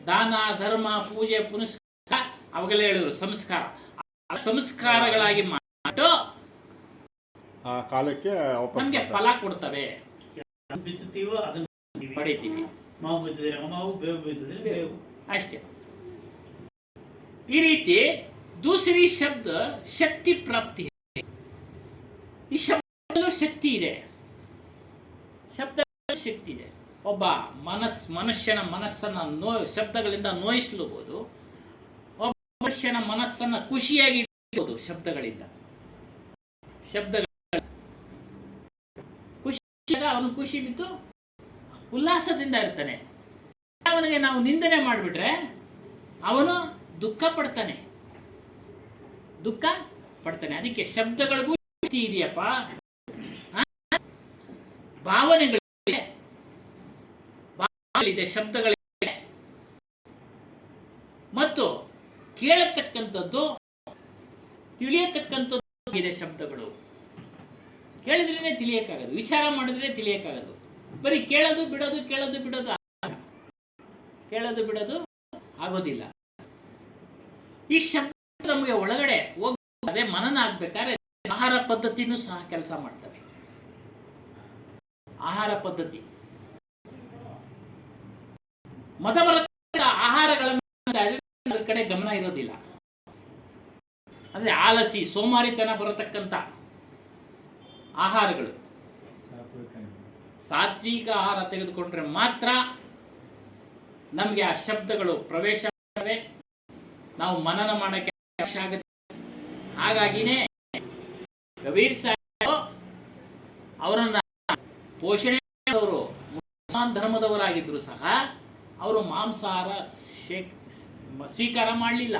[SPEAKER 2] ದಾನ ಧರ್ಮ ಪೂಜೆ ಪುನಸ್ಕಾರ, ಅವಾಗೆಲ್ಲ ಹೇಳಿದ್ರು ಸಂಸ್ಕಾರ. ಆ ಸಂಸ್ಕಾರಗಳಾಗಿ ಮಾಡು
[SPEAKER 9] ಆ ಕಾಲಕ್ಕೆ
[SPEAKER 2] ನಮ್ಗೆ ಫಲ ಕೊಡ್ತವೆ,
[SPEAKER 4] ಬಿಚ್ಚುತ್ತೀವೋ ಅದನ್ನು
[SPEAKER 2] ಪಡಿತೀವಿ.
[SPEAKER 4] ಮಾವು ಬಿತ್ತಿದ್ರೆ ಮಾವು, ಬೇವು ಬಿತ್ತಿದ್ರೆ ಬೇವು,
[SPEAKER 2] ಅಷ್ಟೇ. ಈ ರೀತಿ ದೂಸರಿ ಶಬ್ದ ಶಕ್ತಿ ಪ್ರಾಪ್ತಿ. ಈ ಶಬ್ದದಲ್ಲೂ ಶಕ್ತಿ ಇದೆ, ಶಬ್ದದಲ್ಲೂ ಶಕ್ತಿ ಇದೆ. ಒಬ್ಬ ಮನುಷ್ಯನ ಮನಸ್ಸನ್ನ ಶಬ್ದಗಳಿಂದ ನೋಯಿಸಲೂಬಹುದು, ಒಬ್ಬ ಮನುಷ್ಯನ ಮನಸ್ಸನ್ನ ಖುಷಿಯಾಗಿ ಇಡಬಹುದು ಶಬ್ದಗಳಿಂದ. ಶಬ್ದಗಳ ಖುಷಿಯಾಗ ಅವನು ಖುಷಿ ಬಿದ್ದು ಉಲ್ಲಾಸದಿಂದ ಇರ್ತಾನೆ. ಅವನಿಗೆ ನಾವು ನಿಂದನೆ ಮಾಡಿಬಿಟ್ರೆ ಅವನು ದುಃಖ ಪಡ್ತಾನೆ. ಅದಕ್ಕೆ ಶಬ್ದಗಳಿಗೂ ಶಕ್ತಿ ಇದೆಯಪ್ಪ. ಭಾವನೆಗಳಿದೆ, ಶಬ್ದಗಳಿದೆ, ಮತ್ತು ಕೇಳತಕ್ಕಂಥದ್ದು, ತಿಳಿಯತಕ್ಕಂಥದ್ದು ಇದೆ. ಶಬ್ದಗಳು ಕೇಳಿದ್ರೇನೆ ತಿಳಿಯಕ್ಕಾಗದು, ವಿಚಾರ ಮಾಡಿದ್ರೆ ತಿಳಿಯಕ್ಕಾಗದು. ಬರೀ ಕೇಳೋದು ಬಿಡೋದು ಆಗೋದಿಲ್ಲ. ಈ ಶಬ್ದ ನಮಗೆ ಒಳಗಡೆ ಹೋಗದೆ ಮನನ ಆಗ್ಬೇಕಾದ್ರೆ ಆಹಾರ ಪದ್ಧತಿನೂ ಸಹ ಕೆಲಸ ಮಾಡ್ತವೆ. ಆಹಾರ ಪದ್ಧತಿ ಮತ ಬರತಕ್ಕ ಆಹಾರಗಳ ಅದ್ರ ಕಡೆ ಗಮನ ಇರೋದಿಲ್ಲ. ಅಂದ್ರೆ ಆಲಸಿ, ಸೋಮಾರಿತನ ಬರತಕ್ಕಂಥ ಆಹಾರಗಳು. ಸಾತ್ವಿಕ ಆಹಾರ ತೆಗೆದುಕೊಂಡ್ರೆ ಮಾತ್ರ ನಮಗೆ ಆ ಶಬ್ದಗಳು ಪ್ರವೇಶ ಆಗ್ತವೆ, ನಾವು ಮನನ ಮಾಡಕ್ಕೆ ಅವಕಾಶ ಆಗುತ್ತೆ. ಹಾಗಾಗಿನೇ ಕಬೀರ್ ಸಾಹೇಬ್ ಅವರನ್ನ ಪೋಷಣೆ ಅವರು ಮುಸಲ್ಮಾನ್ ಧರ್ಮದವರಾಗಿದ್ರು ಸಹ ಅವರು ಮಾಂಸಾಹಾರ ಸ್ವೀಕಾರ ಮಾಡಲಿಲ್ಲ.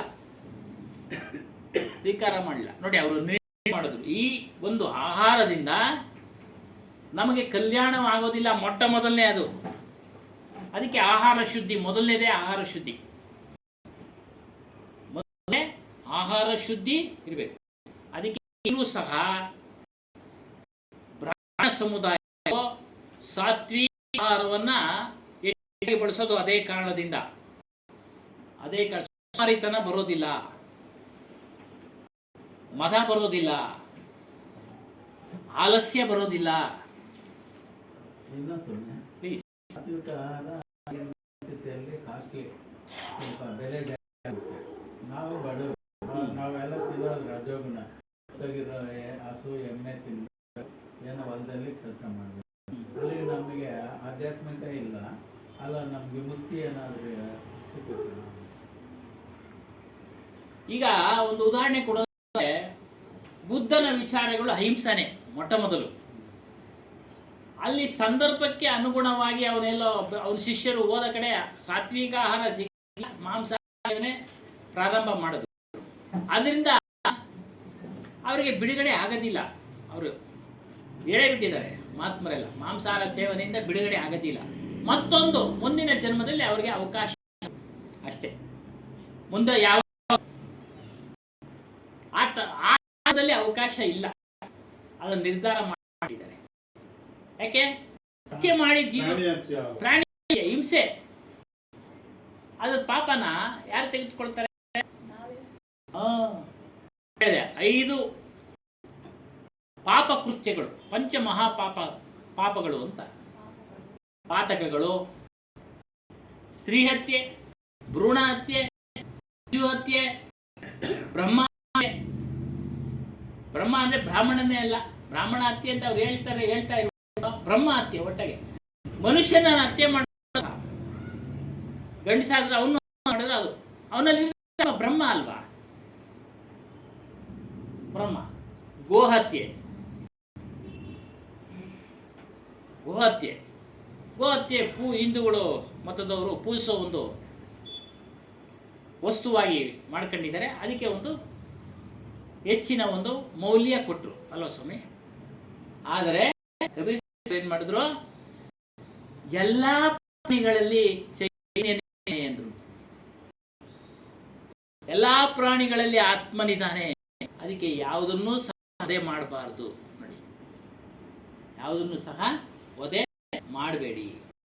[SPEAKER 2] ನೋಡಿ, ಅವರು ನಿರ್ಣಯ ಮಾಡಿದ್ರು, ಈ ಒಂದು ಆಹಾರದಿಂದ ನಮಗೆ ಕಲ್ಯಾಣವಾಗೋದಿಲ್ಲ. ಮೊಟ್ಟ ಮೊದಲನೇ ಅದು. ಅದಕ್ಕೆ ಆಹಾರ ಶುದ್ಧಿ ಮೊದಲನೇದೇ. ಆಹಾರ ಶುದ್ಧಿ ಇರಬೇಕು. ಅದಕ್ಕೆ ಇಲ್ಲೂ ಸಹ ಬ್ರಾಹ್ಮಣ ಸಮುದಾಯ ಸಾತ್ವಿಕ ಆಹಾರವನ್ನ ಹೆಚ್ಚಾಗಿ ಬಳಸೋದು ಅದೇ ಕಾರಣದಿಂದ. ಸೋಮಾರಿತನ ಬರೋದಿಲ್ಲ, ಮದ ಬರೋದಿಲ್ಲ, ಆಲಸ್ಯ ಬರೋದಿಲ್ಲ.
[SPEAKER 6] ಸಾತ್ವಿಕ ಆಹಾರ ಕಾಸ್ಟ್ಲಿ, ಸ್ವಲ್ಪ ಬೆಲೆ ಜಾಸ್ತಿ ಆಗುತ್ತೆ. ನಾವು ಬಡವರು, ನಾವೆಲ್ಲ ತಿನ್ನೋದು ರಜೋಗುಣ. ಹಸು ಎಮ್ಮೆ ತಿಂದು ಏನೋ ಹೊಲದಲ್ಲಿ ಕೆಲಸ ಮಾಡಬೇಕು. ಅಲ್ಲಿ ನಮಗೆ ಆಧ್ಯಾತ್ಮಿಕ ಇಲ್ಲ, ಅಲ್ಲ ನಮ್ಗೆ ಮುಕ್ತಿ ಏನಾದರೂ ಸಿಗುತ್ತೆ.
[SPEAKER 2] ಈಗ ಒಂದು ಉದಾಹರಣೆ ಕೊಡೋದ್ರೆ, ಬುದ್ಧನ ವಿಚಾರಗಳು ಅಹಿಂಸನೆ ಮೊಟ್ಟ ಮೊದಲು. ಅಲ್ಲಿ ಸಂದರ್ಭಕ್ಕೆ ಅನುಗುಣವಾಗಿ ಅವನ ಶಿಷ್ಯರು ಹೋದ ಕಡೆ ಸಾತ್ವಿಕ ಆಹಾರ ಸಿಗಲಿಲ್ಲ, ಮಾಂಸಾಹಾರನೇ ಪ್ರಾರಂಭ ಮಾಡಿದ್ರು. ಅದರಿಂದ ಅವರಿಗೆ ಬಿಡುಗಡೆ ಆಗೋದಿಲ್ಲ. ಅವರು ಹೇಳೇ ಬಿಟ್ಟಿದ್ದಾರೆ ಮಹಾತ್ಮರೆಲ್ಲ, ಮಾಂಸಾಹಾರ ಸೇವನೆಯಿಂದ ಬಿಡುಗಡೆ ಆಗೋದಿಲ್ಲ, ಮತ್ತೊಂದು ಮುಂದಿನ ಜನ್ಮದಲ್ಲಿ ಅವರಿಗೆ ಅವಕಾಶ ಅಷ್ಟೇ. ಮುಂದೆ ಯಾವ ಆತದಲ್ಲಿ ಅವಕಾಶ ಇಲ್ಲ, ಅದನ್ನು ನಿರ್ಧಾರ ಮಾಡಿದ್ದಾರೆ. ಯಾಕೆ? ಹತ್ಯೆ ಮಾಡಿ ಪ್ರಾಣಿ ಹಿಂಸೆ ಅದ್ರ ಪಾಪನ ಯಾರು ತೆಗೆದುಕೊಳ್ತಾರೆ? ಹೇಳಿದೆ 5 ಪಾಪ ಕೃತ್ಯಗಳು, ಪಂಚ ಪಾಪಗಳು ಅಂತ. ಪಾತಕಗಳು: ಸ್ತ್ರೀ ಹತ್ಯೆ, ಭ್ರೂಣ ಹತ್ಯೆ, ಶಿಶು ಹತ್ಯೆ, ಬ್ರಹ್ಮ ಹತ್ಯೆ. ಬ್ರಹ್ಮ ಅಂದ್ರೆ ಬ್ರಾಹ್ಮಣನೇ ಅಲ್ಲ, ಬ್ರಾಹ್ಮಣ ಹತ್ಯೆ ಅಂತ ಅವ್ರು ಹೇಳ್ತಾ ಇರೋ ಬ್ರಹ್ಮ ಹತ್ಯೆ. ಒಟ್ಟಿಗೆ ಮನುಷ್ಯನ ಹತ್ಯೆ ಮಾಡ ಗಂಡಸಾದ್ರೆ ಅವನು ಮಾಡಿದ್ರೆ ಅದು ಅವನಲ್ಲಿ ಬ್ರಹ್ಮ ಅಲ್ವಾ? ಬ್ರಹ್ಮ. ಗೋಹತ್ಯೆ, ಹಿಂದೂಗಳು ಮತದವರು ಪೂಜಿಸೋ ಒಂದು ವಸ್ತುವಾಗಿ ಮಾಡ್ಕೊಂಡಿದ್ದಾರೆ. ಅದಕ್ಕೆ ಒಂದು ಹೆಚ್ಚಿನ ಒಂದು ಮೌಲ್ಯ ಕೊಟ್ಟರು ಅಲ್ವಾ ಸ್ವಾಮಿ? ಆದರೆ ಕಬೀರ್ ಏನ್ ಮಾಡಿದ್ರು? ಎಲ್ಲಾ ಪ್ರಾಣಿಗಳಲ್ಲಿ ಚೈತನ್ಯನೇ ಎಂದ್ರು. ಎಲ್ಲಾ ಪ್ರಾಣಿಗಳಲ್ಲಿ ಆತ್ಮನಿದ್ದಾನೆ, ಅದಕ್ಕೆ ಯಾವುದನ್ನು ಸಹ ವಧೆ ಮಾಡಬಾರ್ದು. ನೋಡಿ, ಯಾವುದನ್ನು ಸಹ ವಧೆ ಮಾಡಬೇಡಿ.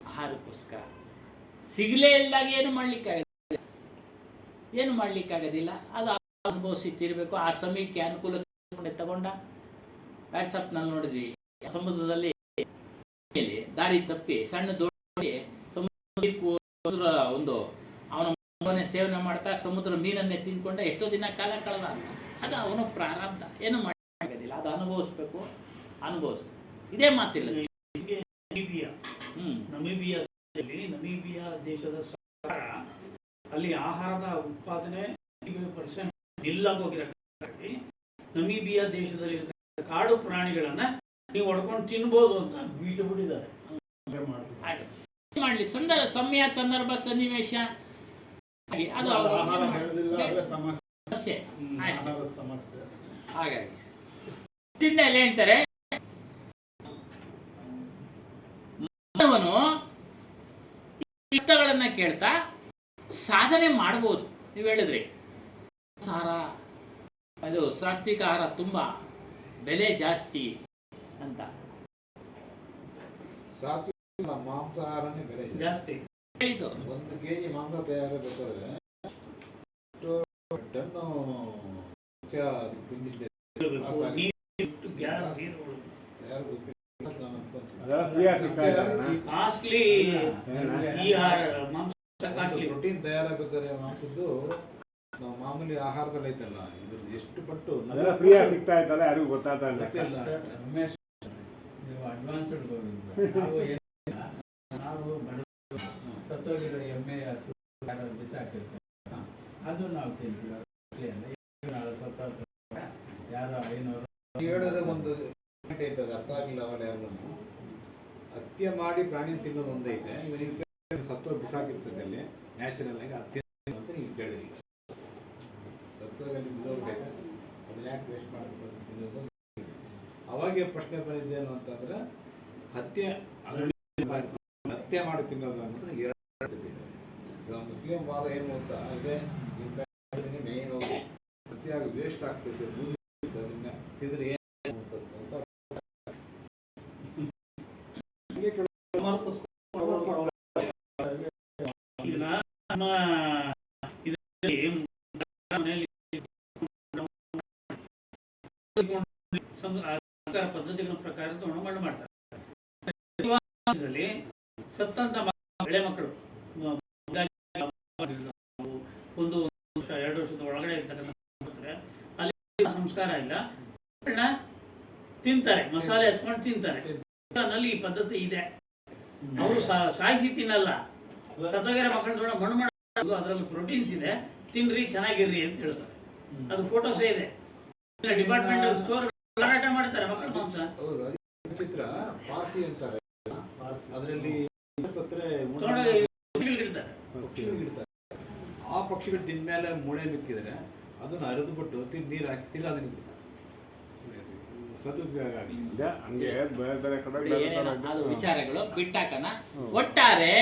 [SPEAKER 2] ಆಹಾರಕ್ಕೋಸ್ಕರ ಸಿಗಲೇ ಇಲ್ದಾಗ ಏನು ಮಾಡ್ಲಿಕ್ಕಾಗೋದಿಲ್ಲ. ಅದು ಅನುಭವಿಸಿ ತೀರಬೇಕು. ಆ ಸಮಯಕ್ಕೆ ಅನುಕೂಲ ತಗೊಂಡ. ವಾಟ್ಸಪ್ನಲ್ಲಿ ನೋಡಿದ್ವಿ, ಸಮುದ್ರದಲ್ಲಿ ದಾರಿ ತಪ್ಪಿ ಸಣ್ಣ ದೋಣಿ ಸಮುದ್ರ ಒಂದು ಅವನ ಸೇವನೆ ಮಾಡ್ತಾ ಸಮುದ್ರ ಮೀನನ್ನೇ ತಿನ್ಕೊಂಡ ಎಷ್ಟೋ ದಿನ ಕಾಲ ಕಳೆದ. ಅದು ಅವನು ಪ್ರಾರಬ್ಧ, ಏನು ಮಾಡೋದಿಲ್ಲ. ಅದು ಅನುಭವಿಸ್ಬೇಕು. ಇದೇ ಮಾತಿಲ್ಲ.
[SPEAKER 4] ನಮೀಬಿಯಾ ದೇಶದ ಸರ್ಕಾರ ಅಲ್ಲಿ ಆಹಾರದ ಉತ್ಪಾದನೆ 90% ನಿಲ್ಲಾಗೋಗಿರೋ ನಮೀಬಿಯಾ ದೇಶದಲ್ಲಿ ಕಾಡು ಪ್ರಾಣಿಗಳನ್ನ ನೀವು ಹೊಡ್ಕೊಂಡು ತಿನ್ಬೋದು ಅಂತ ಬಿಟ್ಟಿದ್ದಾರೆ.
[SPEAKER 2] ಮಾಡಲಿ ಸಮಯ ಸಂದರ್ಭ ಸನ್ನಿವೇಶ ಅದು ಸಮಸ್ಯೆ. ಹಾಗಾಗಿ ಇದರಿಂದ ಎಲ್ಲ ಹೇಳ್ತಾರೆ, ಮಾನವನು ಚಿತ್ತಗಳನ್ನ ಕೇಳ್ತಾ ಸಾಧನೆ ಮಾಡಬಹುದು. ನೀವು ಹೇಳಿದ್ರಿ ಅದು ಸಾತ್ವಿಕ ಆಹಾರ ತುಂಬಾ ಬೆಲೆ ಜಾಸ್ತಿ ಅಂತ.
[SPEAKER 7] ಸಾತ್ವಿಕ ಮಾಂಸಾಹಾರನೇ ಬೆಲೆ
[SPEAKER 4] ಜಾಸ್ತಿ.
[SPEAKER 7] 1 kg ಮಾಂಸ ತಯಾರಾಗಬೇಕಾದ್ರೆ ಟನ್ನು ತಿಂದಿದ್ದೆ.
[SPEAKER 4] ಕಾಸ್ಟ್ಲಿ
[SPEAKER 7] ಪ್ರೋಟೀನ್ ತಯಾರಾಗಬೇಕಾದ್ರೆ ಮಾಂಸದ್ದು ನಾವು ಮಾಮೂಲಿ ಆಹಾರದಲ್ಲಿ ಐತಲ್ಲ, ಇದ್ರದ್ದು ಎಷ್ಟು ಪಟ್ಟು
[SPEAKER 9] ಫ್ರೀಯಾಗಿ ಸಿಗ್ತಾ ಇತ್ತಲ್ಲ, ಯಾರಿಗೂ ಗೊತ್ತಾಗ್ತಾ ಇಲ್ಲ.
[SPEAKER 6] ರಮೇಶ್, ನೀವು ಅಡ್ವಾನ್ಸ್ಡ್ ನಾವು ಸತ್ತೋಗಿರೋ ಎಮ್ಮೆ ಹಸು ಬಿಸಾಕಿರ್ತೀವಿ, ಅದು ನಾವು ತಿಂತೀವಿ. ನಾಳೆ ಸತ್ತ ಯಾರು 500
[SPEAKER 7] ಹೇಳಿದ್ರೆ ಒಂದು ಐತದ ಅರ್ಥ ಆಗಿಲ್ಲ. ಅವಲ್ಲ ಯಾರನ್ನು ಹತ್ಯೆ ಮಾಡಿ ಪ್ರಾಣಿ ತಿನ್ನೋದು ಒಂದೇ ಇದೆ. ಇವನಿಗೆ ಸತ್ತೋ ಬಿಸಾಕಿರ್ತದೆ ಅಲ್ಲಿ ನ್ಯಾಚುರಲ್ ಆಗಿ ಹತ್ಯೆ ಅಂತ ನೀವು ಕೇಳಿರಿ. ಸತ್ತೋಗಲ್ಲಿ ಬಿದ್ದೋಗ್ಬೇಕು, ಅದನ್ನ ಯಾಕೆ ವೇಸ್ಟ್ ಮಾಡಬೇಕು ಅಂತ ತಿನ್ನೋದು. ಅವಾಗೆ ಪ್ರಶ್ನೆ ಬಂದಿದ್ದೇನು ಅಂತಂದ್ರೆ, ಹತ್ಯೆ ಮಾಡಿ ತಿನ್ನೋದು ಅನ್ನೋದು 2 ಮುಸ್ಲಿಂ ವಾದ ಏನು ಅಂತ ಇದೆ. ಮೇನ್ ಪ್ರತಿಯಾಗಿ ವೇಸ್ಟ್ ಆಗ್ತೈತೆ, ಅದನ್ನ ತಿಂದ್ರೆ ಏನು
[SPEAKER 4] ಪದ್ಧತಿಗಳ ಪ್ರಕಾರ ಮಣ್ಣು ಮಾಡ್ತಾರೆ. ಸತ್ತಂತ ಬೆಳೆ ಮಕ್ಕಳು 1 ವರ್ಷ 2 ವರ್ಷದ ಒಳಗಡೆ ಇರ್ತಕ್ಕಂಥ ಅಲ್ಲಿ ಸಂಸ್ಕಾರ ಇಲ್ಲ, ತಿಂತಾರೆ, ಮಸಾಲೆ ಹಚ್ಕೊಂಡು ತಿಂತಾರೆ. ನಲ್ಲಿ ಈ ಪದ್ಧತಿ ಇದೆ. ಅವರು ಸಾಯಿಸಿ ತಿನ್ನಲ್ಲ, ಸತ್ತೋಗಿರೋ ಮಕ್ಕಳು ಮಣ್ಣು ಮಾಡೋದು, ಅದರಲ್ಲಿ ಪ್ರೋಟೀನ್ಸ್ ಇದೆ, ತಿನ್ರಿ ಚೆನ್ನಾಗಿರ್ರಿ ಅಂತ ಹೇಳ್ತಾರೆ. ಅದು ಫೋಟೋಸೇ ಇದೆ. ಡಿಪಾರ್ಟ್ಮೆಂಟಲ್ ಸ್ಟೋರ್ ಮಾರಾಟ ಮಾಡ್ತಾರೆ ಮಕ್ಕಳ ಮಾಂಸ.
[SPEAKER 7] ಚಿತ್ರ ಪಾರ್ಸಿ ಅಂತಾರೆ, ಅದರಲ್ಲಿ ಆ ಪಕ್ಷಿಗಳು ತಿಂದ್ಮೇಲೆ ಮೂಳೆ ಮಿಕ್ಕಿದ್ರೆ ಅದನ್ನ ಅರಿದು ಬಿಟ್ಟು ನೀರು ಹಾಕಿ ತಿರ್ಗಿ ಅದನ್ನ ಸದುಪಯೋಗ ಆಗಲಿ.
[SPEAKER 9] ಹಂಗೆ ಬೇರೆ ಬೇರೆ ಕಡೆ
[SPEAKER 2] ನೋಡಿ,
[SPEAKER 9] ಬೇರೆ
[SPEAKER 2] ಏನೇನೋ
[SPEAKER 9] ಥರ
[SPEAKER 2] ಅದು
[SPEAKER 9] ಇದೆ.
[SPEAKER 2] ವಿಚಾರಗಳು ಬಿಟ್ಟಾಕನ.
[SPEAKER 9] ಹ್ಮ್.
[SPEAKER 2] ಒಟ್ಟಾರೆ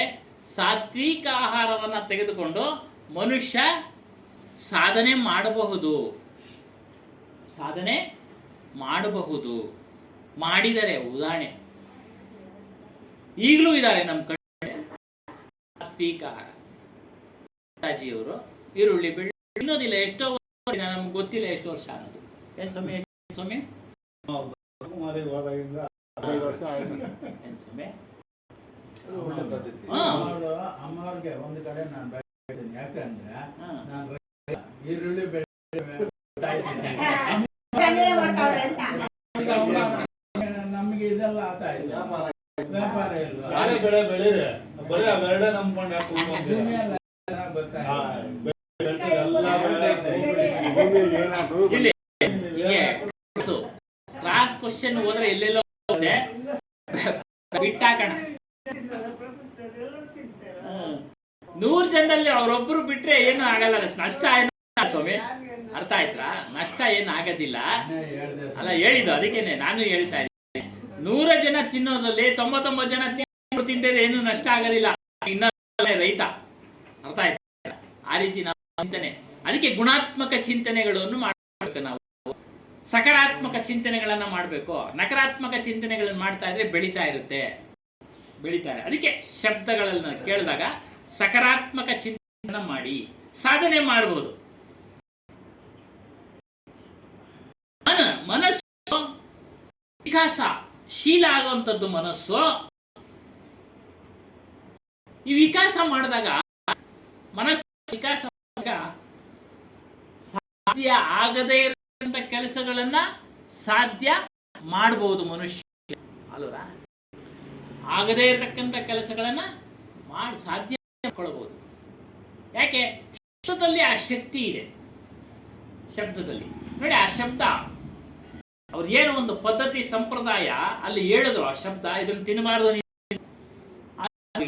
[SPEAKER 2] ಸಾತ್ವಿಕ ಆಹಾರವನ್ನ ತೆಗೆದುಕೊಂಡು ಮನುಷ್ಯ ಸಾಧನೆ ಮಾಡಬಹುದು, ಸಾಧನೆ ಮಾಡಬಹುದು, ಮಾಡಿದರೆ. ಉದಾಹರಣೆ ಈಗಲೂ ಇದ್ದಾರೆ ನಮ್ಮ ಕಡೆ ಸಾತ್ವಿಕ ಆಹಾರ. ಅವರು ಈರುಳ್ಳಿ ಬೆಳ್ಳುಳ್ಳಿ ತಿನ್ನೋದಿಲ್ಲ, ಎಷ್ಟೋ ವರ್ಷ ನಮ್ಗೆ ಗೊತ್ತಿಲ್ಲ ಎಷ್ಟು ವರ್ಷ ಅನ್ನೋದು. ಏನ್ ಸ್ವಾಮಿ, ಎಷ್ಟು ಸ್ವಾಮಿ,
[SPEAKER 3] ಕುಮಾರಿ ಹೋದಾಗಿಂದ
[SPEAKER 9] 15 ವರ್ಷ ಆಯ್ತು.
[SPEAKER 2] ಏನ್ ಸ್ವಾಮಿ?
[SPEAKER 3] ಒಳ್ಳೆ ಪದ್ಧತಿ.
[SPEAKER 2] ಹಾ.
[SPEAKER 6] ಅಮ್ಮವ್ರಿಗೆ ಒಂದು ಕಡೆ ನಾನು ಹೇಳ್ತೀನಿ, ಯಾಕಂದ್ರೆ
[SPEAKER 2] ಹಾ.
[SPEAKER 6] ನಾನು ಈರುಳ್ಳಿ ನಮ್ಗೆ ಇದೆಲ್ಲ ಆತ ಇಲ್ಲ, ವ್ಯಾಪಾರ ಇಲ್ಲ,
[SPEAKER 3] ಬೇರೆ ಬೆಳೆ ಬೆಳೀರಿ, ಬರೀ ಅವೆರಡೇ ನಂಬ್ಕೊಂಡು ಯಾಕೆ
[SPEAKER 6] ಭೂಮಿ
[SPEAKER 3] ಕೂತ್ಕೊಂತೀರಾ?
[SPEAKER 6] ಎಲ್ಲ ಗೊತ್ತಾಯ್ತು.
[SPEAKER 3] ಎಲ್ಲ ಬೆಳೆ
[SPEAKER 9] ಭೂಮಿಗೆ ಏನಾದ್ರು
[SPEAKER 2] ಇಲ್ಲಿ ಹೀಗೆ ಕ್ರಾಸ್ ಕ್ವಶನ್ ಹೋದ್ರೆ ಎಲ್ಲೆಲ್ಲೋ ಹೋಗುತ್ತೆ, ಬಿಟ್ಟಾಕಣ. 100 ಜನದಲ್ಲಿ ಅವರೊಬ್ರು ಬಿಟ್ರೆ ಏನು ಆಗಲ್ಲ, ನಷ್ಟ ಏನು ಸ್ವಾಮಿ, ಅರ್ಥ ಆಯ್ತಾ? ನಷ್ಟ ಏನು ಆಗೋದಿಲ್ಲ ಅಲ್ಲ, ಹೇಳಿದ್ದು ಅದಕ್ಕೇನೆ ನಾನು ಹೇಳ್ತಾ ಇದ್ದೀನಿ. 100 ಜನ ತಿನ್ನೋದ್ರಲ್ಲಿ 99 ಜನ ತಿಂದರೆ ಏನು ನಷ್ಟ ಆಗೋದಿಲ್ಲ, ಇನ್ನೊಂದು ರೈತ. ಅರ್ಥ ಆಯ್ತಾ? ಆ ರೀತಿ ನಾವು ಚಿಂತನೆ, ಅದಕ್ಕೆ ಗುಣಾತ್ಮಕ ಚಿಂತನೆಗಳನ್ನು ಮಾಡಬೇಕು. ನಾವು ಸಕಾರಾತ್ಮಕ ಚಿಂತನೆಗಳನ್ನ ಮಾಡಬೇಕು. ನಕಾರಾತ್ಮಕ ಚಿಂತನೆಗಳನ್ನು ಮಾಡ್ತಾ ಇದ್ರೆ ಬೆಳೀತಾ ಇರುತ್ತೆ. ಅದಕ್ಕೆ ಶಬ್ದಗಳನ್ನ ಕೇಳಿದಾಗ ಸಕಾರಾತ್ಮಕ ಚಿಂತನೆ ಮಾಡಿ ಸಾಧನೆ ಮಾಡಬಹುದು. ಮನಸ್ಸು ವಿಕಾಸ ಶೀಲ ಆಗುವಂಥದ್ದು. ಮನಸ್ಸು ಈ ವಿಕಾಸ ಮಾಡಿದಾಗ, ಮನಸ್ಸು ವಿಕಾಸ ಮಾಡಿದಾಗ ಸಾಧ್ಯ ಆಗದೇ ಇರತಕ್ಕಂಥ ಕೆಲಸಗಳನ್ನ ಸಾಧ್ಯ ಮಾಡಬಹುದು ಮನುಷ್ಯ ಅಲ್ವಾ? ಆಗದೇ ಇರತಕ್ಕಂಥ ಕೆಲಸಗಳನ್ನ ಸಾಧ್ಯ ಮಾಡ್ಕೊಳ್ಬಹುದು. ಯಾಕೆ? ಶಬ್ದದಲ್ಲಿ ಆ ಶಕ್ತಿ ಇದೆ. ಶಬ್ದದಲ್ಲಿ ನೋಡಿ, ಆ ಶಬ್ದ ಅವ್ರು ಏನೋ ಒಂದು ಪದ್ಧತಿ ಸಂಪ್ರದಾಯ ಅಲ್ಲಿ ಹೇಳಿದ್ರು, ಆ ಶಬ್ದ ಇದನ್ನು ತಿನ್ನಬಾರ್ದು,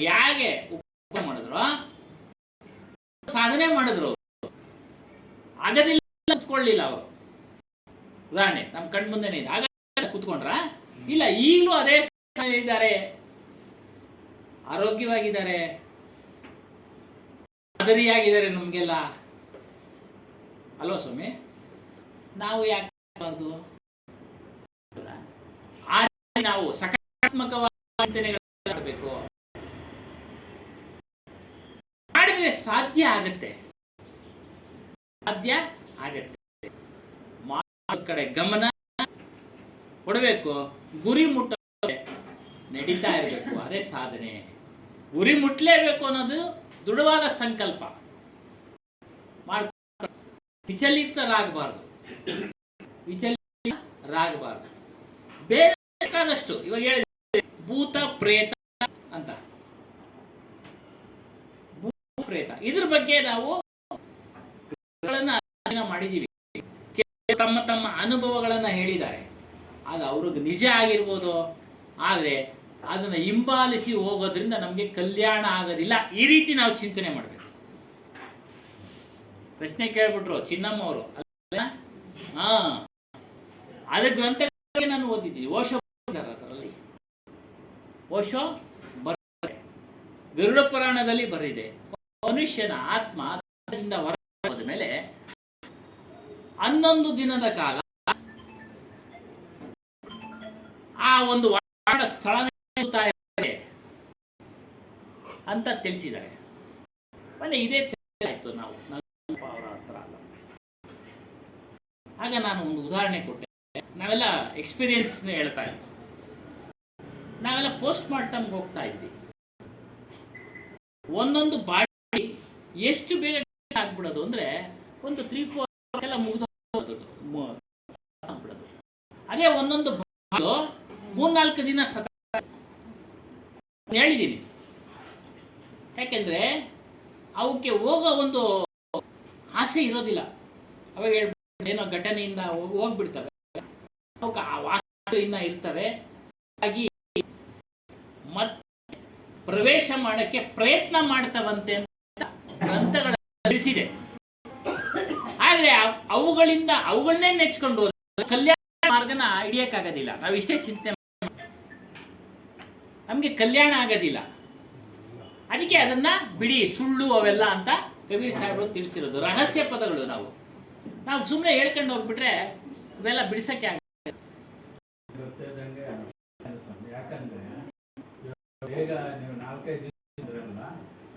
[SPEAKER 2] ಹೇಗೆ ಉಪಯೋಗ ಮಾಡಿದ್ರು, ಸಾಧನೆ ಮಾಡಿದ್ರು. ಆಗದಿಲ್ಲ ಕುತ್ಕೊಳ್ಳಿಲ್ಲ ಅವರು. ಉದಾಹರಣೆ ನಮ್ಮ ಕಣ್ ಮುಂದೆನೇ ಇದೆ. ಆಗ ಕುತ್ಕೊಂಡ್ರ ಇಲ್ಲ, ಈಗಲೂ ಅದೇ ಇದ್ದಾರೆ, ಆರೋಗ್ಯವಾಗಿದ್ದಾರೆ, ಮಾದರಿಯಾಗಿದ್ದಾರೆ ನಮಗೆಲ್ಲ ಅಲ್ವಾ ಸ್ವಾಮಿ? ನಾವು ಯಾಕೆ ನಾವು ಸಕಾರಾತ್ಮಕವಾದ ಚಿಂತನೆಗಳನ್ನು ಮಾಡಬೇಕು. ಮಾಡಿದ್ರೆ ಸಾಧ್ಯ ಆಗತ್ತೆ. ಕಡೆ ಗಮನ ಕೊಡಬೇಕು, ಗುರಿ ಮುಟ್ಟ ನಡೀತಾ ಇರಬೇಕು. ಅದೇ ಸಾಧನೆ. ಗುರಿ ಮುಟ್ಲೇಬೇಕು ಅನ್ನೋದು ದೃಢವಾದ ಸಂಕಲ್ಪ. ವಿಚಲಿತರಾಗಬಾರ್ದು. ಬೇರೆ ಬೇಕಾದಷ್ಟು ಇವಾಗ ಹೇಳಿದೆ, ಭೂತ ಪ್ರೇತ ಅಂತ. ಭೂತ ಪ್ರೇತ ಇದ್ರ ಬಗ್ಗೆ ನಾವು ಅಧ್ಯಯನ ಮಾಡಿದೀವಿ. ತಮ್ಮ ತಮ್ಮ ಅನುಭವಗಳನ್ನ ಹೇಳಿದ್ದಾರೆ. ಆಗ ಅವ್ರಿಗೆ ನಿಜ ಆಗಿರ್ಬೋದು, ಆದ್ರೆ ಅದನ್ನ ಹಿಂಬಾಲಿಸಿ ಹೋಗೋದ್ರಿಂದ ನಮ್ಗೆ ಕಲ್ಯಾಣ ಆಗೋದಿಲ್ಲ. ಈ ರೀತಿ ನಾವು ಚಿಂತನೆ ಮಾಡ್ಬೇಕು. ಪ್ರಶ್ನೆ ಕೇಳ್ಬಿಟ್ರು ಚಿನ್ನಮ್ಮ ಅವರು. ಅದ ಗ್ರಂಥ ನಾನು ಓದಿದ್ದೀನಿ. ಓಶೋ ಬರೆದಿದೆ, ಗರುಡ ಪುರಾಣದಲ್ಲಿ ಬರೆದಿದೆ. ಮನುಷ್ಯನ ಆತ್ಮ ಹೊರ ಮೇಲೆ 11 ದಿನದ ಕಾಲ ಆ ಒಂದು ಸ್ಥಳ ಅಂತ ತಿಳಿಸಿದ್ದಾರೆ. ಇದೇ ಆಯ್ತು. ನಾವು ಅವರ ಹತ್ರ ಅಲ್ಲ. ಆಗ ನಾನು ಒಂದು ಉದಾಹರಣೆ ಕೊಟ್ಟೆ. ನಾವೆಲ್ಲ ಎಕ್ಸ್ಪೀರಿಯನ್ಸ್ ಹೇಳ್ತಾ ಇದ್ವಿ. ನಾವೆಲ್ಲ ಪೋಸ್ಟ್ ಮಾರ್ಟಮ್ಗೆ ಹೋಗ್ತಾ ಇದ್ವಿ. ಒಂದೊಂದು ಬಾಡಿ ಎಷ್ಟು ಬೇಗ ಆಗ್ಬಿಡೋದು ಅಂದ್ರೆ ಒಂದು 3-4 ಎಲ್ಲ ಮುಗಿದೋದು. ಅದೇ ಒಂದೊಂದು 3-4 ದಿನ ಹೇಳಿದ್ದೀನಿ. ಯಾಕೆಂದ್ರೆ ಅವಕ್ಕೆ ಹೋಗೋ ಒಂದು ಆಸೆ ಇರೋದಿಲ್ಲ. ಅವಾಗ ಏನೋ ಘಟನೆಯಿಂದ ಹೋಗ್ಬಿಡ್ತವೆ, ಅವಕ್ಕೆ ಆ ವಾಸನೆಯಿಂದ ಇರ್ತವೆ. ಹಾಗಾಗಿ ಮತ್ತೆ ಪ್ರವೇಶ ಮಾಡಕ್ಕೆ ಪ್ರಯತ್ನ ಮಾಡ್ತವಂತೆ ಅಂತ ಗ್ರಂಥಗಳ ತಿಳಿಸಿದೆ. ಆದ್ರೆ ಅವುಗಳನ್ನೇ ನೆಚ್ಕೊಂಡು ಕಲ್ಯಾಣ ಮಾರ್ಗ ಮಾರ್ಗನ ಹಿಡಿಯಕ್ಕಾಗೋದಿಲ್ಲ. ನಾವು ಇಷ್ಟೇ ಚಿಂತನೆ ನಮಗೆ ಕಲ್ಯಾಣ ಆಗೋದಿಲ್ಲ. ಅದಕ್ಕೆ ಅದನ್ನ ಬಿಡಿ, ಸುಳ್ಳು ಅವೆಲ್ಲ ಅಂತ ಕಬೀರ್ ಸಾಹೇಬರು ತಿಳಿಸಿರೋದು. ರಹಸ್ಯ ಪದಗಳು. ನಾವು ಸುಮ್ಮನೆ ಹೇಳ್ಕೊಂಡು ಹೋಗ್ಬಿಟ್ರೆ ಇವೆಲ್ಲ ಬಿಡಿಸಕ್ಕೆ ಆಗುತ್ತೆ.
[SPEAKER 6] ಗೊತ್ತಿದ್ದಂಗೆ ಸ್ವಾಮಿ, ಯಾಕಂದ್ರೆ ಬೇಗ ನೀವು 4-5 ದಿವಸ ಇದ್ರಲ್ಲ,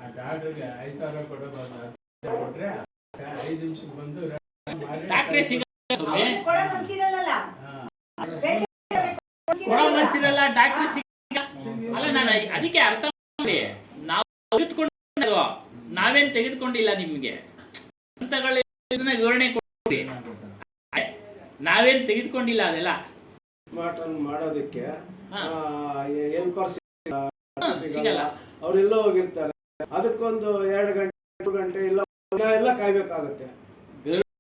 [SPEAKER 6] ಆ ಡಾಕ್ಟ್ರಿಗೆ 5,000 ಕೊಡಬಹುದು, ಕೊಟ್ರೆ 5 ನಿಮಿಷಕ್ಕೆ ಬಂದು
[SPEAKER 2] ಡಾಕ್ಟ್ರೇ ಸಿಗಲ್ಲ ಸ್ವಾಮಿ.
[SPEAKER 5] ಕೊಡ ಮನ್ಸಿರಲ್ಲ.
[SPEAKER 2] ಕೊಡೋ ಮನ್ಸಿರಲ್ಲ, ಡಾಕ್ಟ್ರಿ ಸಿಗ ಅಲ್ಲ. ನಾನು ಅದಕ್ಕೆ ಅರ್ಥ ಮಾಡಿ, ನಾವು ತೆಗೆದುಕೊಂಡು ನಾವೇನ್ ತೆಗೆದುಕೊಂಡಿಲ್ಲ. ನಿಮ್ಗೆ ಹಂತಗಳನ್ನ ವಿವರಣೆ ಕೊಡಿ, ನಾವೇನ್ ತೆಗೆದುಕೊಂಡಿಲ್ಲ ಅದೆಲ್ಲ.
[SPEAKER 10] ಮಾಡೋದಕ್ಕೆ
[SPEAKER 2] ಹಾ.
[SPEAKER 10] ಹೆಲ್ಪರ್
[SPEAKER 2] ಸಿಗಲ್ಲ.
[SPEAKER 10] ಅವರೆಲ್ಲ ಹೋಗಿರ್ತಾರೆ. ಅದಕ್ಕೊಂದು 2 ಗಂಟೆ 3 ಗಂಟೆ ಎಲ್ಲ ಕಾಯ್ಬೇಕಾಗುತ್ತೆ.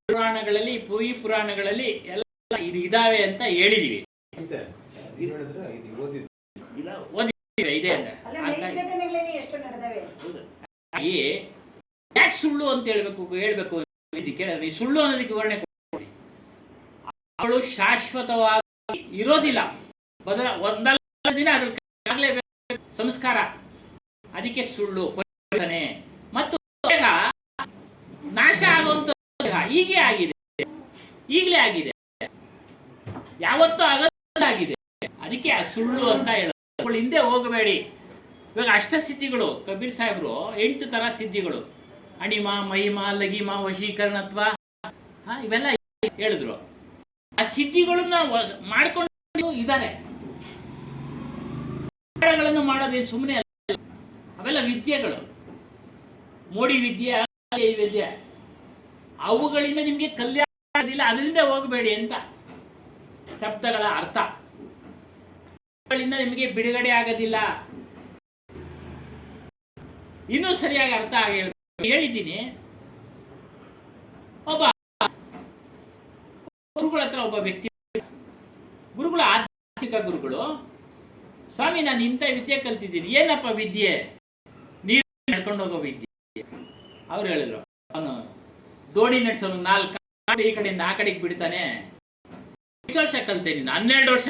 [SPEAKER 2] ಪುರಾಣಗಳಲ್ಲಿ, ಪುರಿ ಪುರಾಣಗಳಲ್ಲಿ ಎಲ್ಲ ಇದು ಇದಾವೆ ಅಂತ ಹೇಳಿದೀವಿ.
[SPEAKER 7] ಐತೆ ಇದು ಹೇಳಿದ್ರೆ ಇದು ಓದಿದ್ದು
[SPEAKER 2] ಓದಿದ್ದೀವಿ ಇದೆ ಅಂತ.
[SPEAKER 5] ಅಲ್ಲ, ಘಟನೆಗಳೇನೆ ಎಷ್ಟು ನಡೆದವೆ.
[SPEAKER 2] ಯಾಕೆ ಸುಳ್ಳು ಅಂತ ಹೇಳ್ಬೇಕು ಕೇಳಿದ್ರೆ, ಈ ಸುಳ್ಳು ಅನ್ನೋದಕ್ಕೆ ವಿವರಣೆ ಕೊಡಿ. ಅವಳು ಶಾಶ್ವತವಾಗಿ ಇರೋದಿಲ್ಲ, ಒಂದಲ್ಲ ದಿನ ಅದ್ರ ಸಂಸ್ಕಾರ. ಅದಕ್ಕೆ ಸುಳ್ಳು ಪರಿವರ್ತನೆ ಮತ್ತು ನಾಶ ಆಗುವಂತ ಹೀಗೆ ಆಗಿದೆ, ಈಗಲೇ ಆಗಿದೆ, ಯಾವತ್ತೂ ಆಗಿದೆ. ಅದಕ್ಕೆ ಆ ಸುಳ್ಳು ಅಂತ ಹೇಳೋದು. ಹಿಂದೆ ಹೋಗಬೇಡಿ. ಇವಾಗ ಅಷ್ಟಸಿದ್ಧಿಗಳು ಕಬೀರ್ ಸಾಹೇಬ್ರು 8 ತರ ಸಿದ್ಧಿಗಳು, ಅಣಿಮ, ಮಹಿಮ, ಲಗಿಮ, ವಶೀಕರಣತ್ವ, ಇವೆಲ್ಲ ಹೇಳಿದ್ರು. ಆ ಸಿದ್ಧಿಗಳನ್ನ ಮಾಡ್ಕೊಂಡು ಇದ್ದಾರೆ. ಮಾಡೋದೇನು ಸುಮ್ಮನೆ ಅಲ್ಲ, ಅವೆಲ್ಲ ವಿದ್ಯೆಗಳು. ಮೋಡಿ ವಿದ್ಯೆ, ವಿದ್ಯೆ, ಅವುಗಳಿಂದ ನಿಮ್ಗೆ ಕಲ್ಯಾಣ ಆಗೋದಿಲ್ಲ. ಅದರಿಂದ ಹೋಗಬೇಡಿ ಅಂತ ಶಬ್ದಗಳ ಅರ್ಥ. ಅವುಗಳಿಂದ ನಿಮಗೆ ಬಿಡುಗಡೆ ಆಗೋದಿಲ್ಲ. ಇನ್ನೂ ಸರಿಯಾಗಿ ಅರ್ಥ ಹೇಳಿದ್ದೀನಿ. ಒಬ್ಬ ಗುರುಗಳ ಹತ್ರ ಒಬ್ಬ ವ್ಯಕ್ತಿ, ಗುರುಗಳು ಆಧ್ಯಾತ್ಮಿಕ ಗುರುಗಳು, ಸ್ವಾಮಿ ನಾನು ಇಂಥ ವಿದ್ಯೆ ಕಲ್ತಿದ್ದೀನಿ. ಏನಪ್ಪ ವಿದ್ಯೆ? ನೀರು ನಡ್ಕೊಂಡು ಹೋಗೋ ವಿದ್ಯೆ. ಅವ್ರು ಹೇಳಿದ್ರು, ಅವನು ದೋಣಿ ನಡೆಸೋನು 4 ಈ ಕಡೆಯಿಂದ ಆ ಕಡೆಗೆ ಬಿಡ್ತಾನೆ. ಎಷ್ಟು ವರ್ಷ ಕಲ್ತೆ ನೀನು? 12 ವರ್ಷ.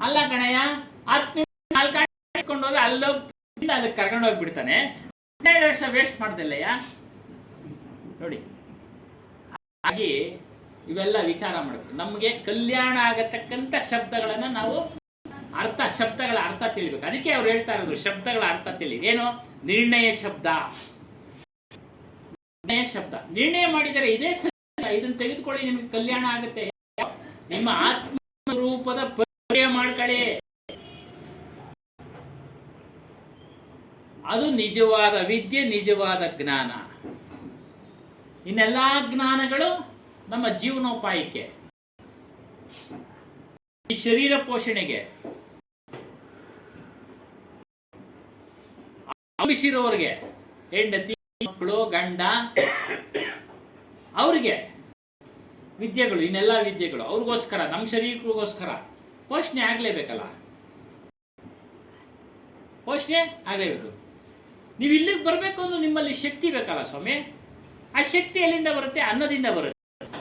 [SPEAKER 2] ಅಲ್ಲ ಕಣಯ್ಯ, 10 ನಿಮಿಷ 4 ಕಟ್ಕೊಂಡು ಹೋದ್ರೆ ಅಲ್ಲಿ ಕರ್ಕೊಂಡು ಹೋಗಿ ಬಿಡ್ತಾನೆ. 12 ವರ್ಷ ವೇಸ್ಟ್ ಮಾಡ್ದಲ್ಲಯ್ಯ. ನೋಡಿ, ಹಾಗೆ ಇವೆಲ್ಲ ವಿಚಾರ ಮಾಡಬೇಕು. ನಮಗೆ ಕಲ್ಯಾಣ ಆಗತಕ್ಕಂಥ ಶಬ್ದಗಳನ್ನ ನಾವು ಶಬ್ದಗಳ ಅರ್ಥ ತಿಳಿಬೇಕು. ಅದಕ್ಕೆ ಅವ್ರು ಹೇಳ್ತಾ ಇರೋದು ಶಬ್ದಗಳ ಅರ್ಥ ತಿಳಿ. ಏನು? ನಿರ್ಣಯ ಶಬ್ದ. ನಿರ್ಣಯ ಮಾಡಿದರೆ ಇದೇ ಸತ್ಯ, ಇದನ್ನು ತೆಗೆದುಕೊಳ್ಳಿ, ನಿಮಗೆ ಕಲ್ಯಾಣ ಆಗುತ್ತೆ. ನಿಮ್ಮ ಆತ್ಮ ರೂಪದ ಪರಿಚಯ ಮಾಡ್ಕೊಳ್ಳಿ. ಅದು ನಿಜವಾದ ವಿದ್ಯೆ, ನಿಜವಾದ ಜ್ಞಾನ. ಇನ್ನೆಲ್ಲಾ ಜ್ಞಾನಗಳು ನಮ್ಮ ಜೀವನೋಪಾಯಕ್ಕೆ, ಈ ಶರೀರ ಪೋಷಣೆಗೆ, ಅಂಬಿಸಿರೋರಿಗೆ, ಹೆಂಡತಿ, ಮಕ್ಕಳು, ಗಂಡ, ಅವ್ರಿಗೆ ವಿದ್ಯೆಗಳು. ಇನ್ನೆಲ್ಲ ವಿದ್ಯೆಗಳು ಅವ್ರಿಗೋಸ್ಕರ, ನಮ್ಮ ಶರೀರಕ್ಕೋಸ್ಕರ ಪೋಷಣೆ ಆಗ್ಲೇಬೇಕಲ್ಲ. ಪೋಷಣೆ ಆಗಲೇಬೇಕು. ನೀವು ಇಲ್ಲಿಗೆ ಬರಬೇಕು ಅಂದ್ರೆ ನಿಮ್ಮಲ್ಲಿ ಶಕ್ತಿ ಬೇಕಲ್ಲ ಸ್ವಾಮಿ. ಆ ಶಕ್ತಿ ಎಲ್ಲಿಂದ ಬರುತ್ತೆ? ಅನ್ನದಿಂದ ಬರುತ್ತೆ.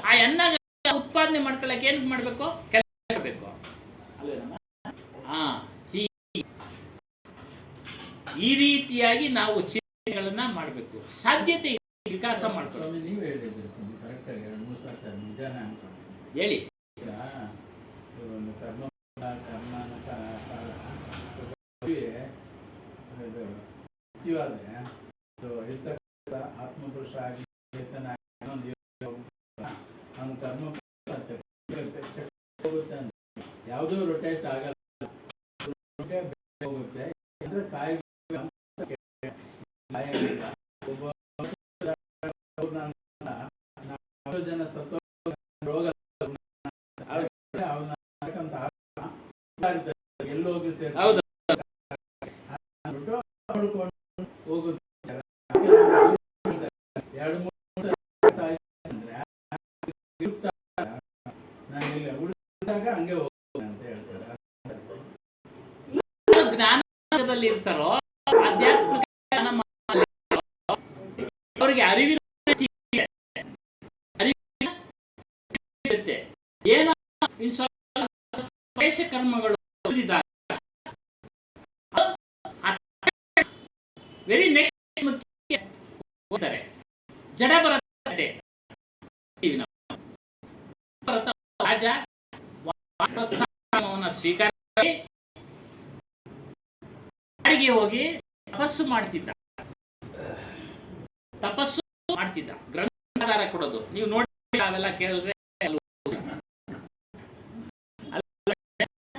[SPEAKER 2] ಆ ಅನ್ನ ಉತ್ಪಾದನೆ ಮಾಡ್ಕೊಳ್ಳಕ್ಕೆ ಏನ್ ಮಾಡ್ಬೇಕು? ಕೆಲಸ ಮಾಡಬೇಕು. ಈ ರೀತಿಯಾಗಿ ನಾವು ಚಿಂತನೆಗಳನ್ನ ಮಾಡಬೇಕು. ಸಾಧ್ಯತೆ ವಿಕಾಸ ಮಾಡ್ಕೊಳ್ಳೋದು.
[SPEAKER 6] ನೀವು ಹೇಳಿದ್ರಿ ಸ್ವಾಮಿ, ಕರೆಕ್ಟಾಗಿ 2-3 ಸಾರ್ತಿ ನಿಜಾನೇ ಅನ್ಕೊಂಡು
[SPEAKER 2] ಹೇಳಿ.
[SPEAKER 6] ಒಂದು ಇರ್ತಕ್ಕಂಥ ಆತ್ಮಪುರುಷ ಆಗಿ ಅವನ ಕರ್ಮ ಹೋಗುತ್ತೆ ಅಂತ ಯಾವುದೂ ರೊಟೇಟ್ ಆಗಲ್ಲ, ಹೋಗುತ್ತೆ. ಅಂದ್ರೆ ಕಾಯಿ ಒಬ್ಬ ಜನ ಸತ್ತು ರೋಗ ಎಲ್ಲೋಗಿ ಸೇರ್ಕೊಂಡು ಹೋಗುತ್ತೆ. 2-3 ನಾನು ಇಲ್ಲಿ ಉಳಿದಾಗ ಹಂಗೆ ಹೋಗ್ತೇನೆ ಅಂತ ಹೇಳ್ತಾರೆ.
[SPEAKER 2] ಜ್ಞಾನದಲ್ಲಿ ಇರ್ತಾರೋ, ಆಧ್ಯಾತ್ಮಿಕ ಅವರಿಗೆ ಅರಿವಿನ ಧರ್ಮಗಳು ವೆರಿ ನೆಕ್ಸ್ಟ್ ಹೋಗ್ತಾರೆ. ಜಡ ಬರುತ್ತೆ ರಾಜ ವಾನಪ್ರಸ್ಥಾನವನ್ನು ಸ್ವೀಕಾರ ಮಾಡಿ ಕಾಡಿಗೆ ಹೋಗಿ ತಪಸ್ಸು ಮಾಡ್ತಿದ್ದ. ಗ್ರಂಥಾಧಾರ ಕೊಡೋದು ನೀವು ನೋಡಿ ಅವೆಲ್ಲ ಕೇಳಿದ್ರೆ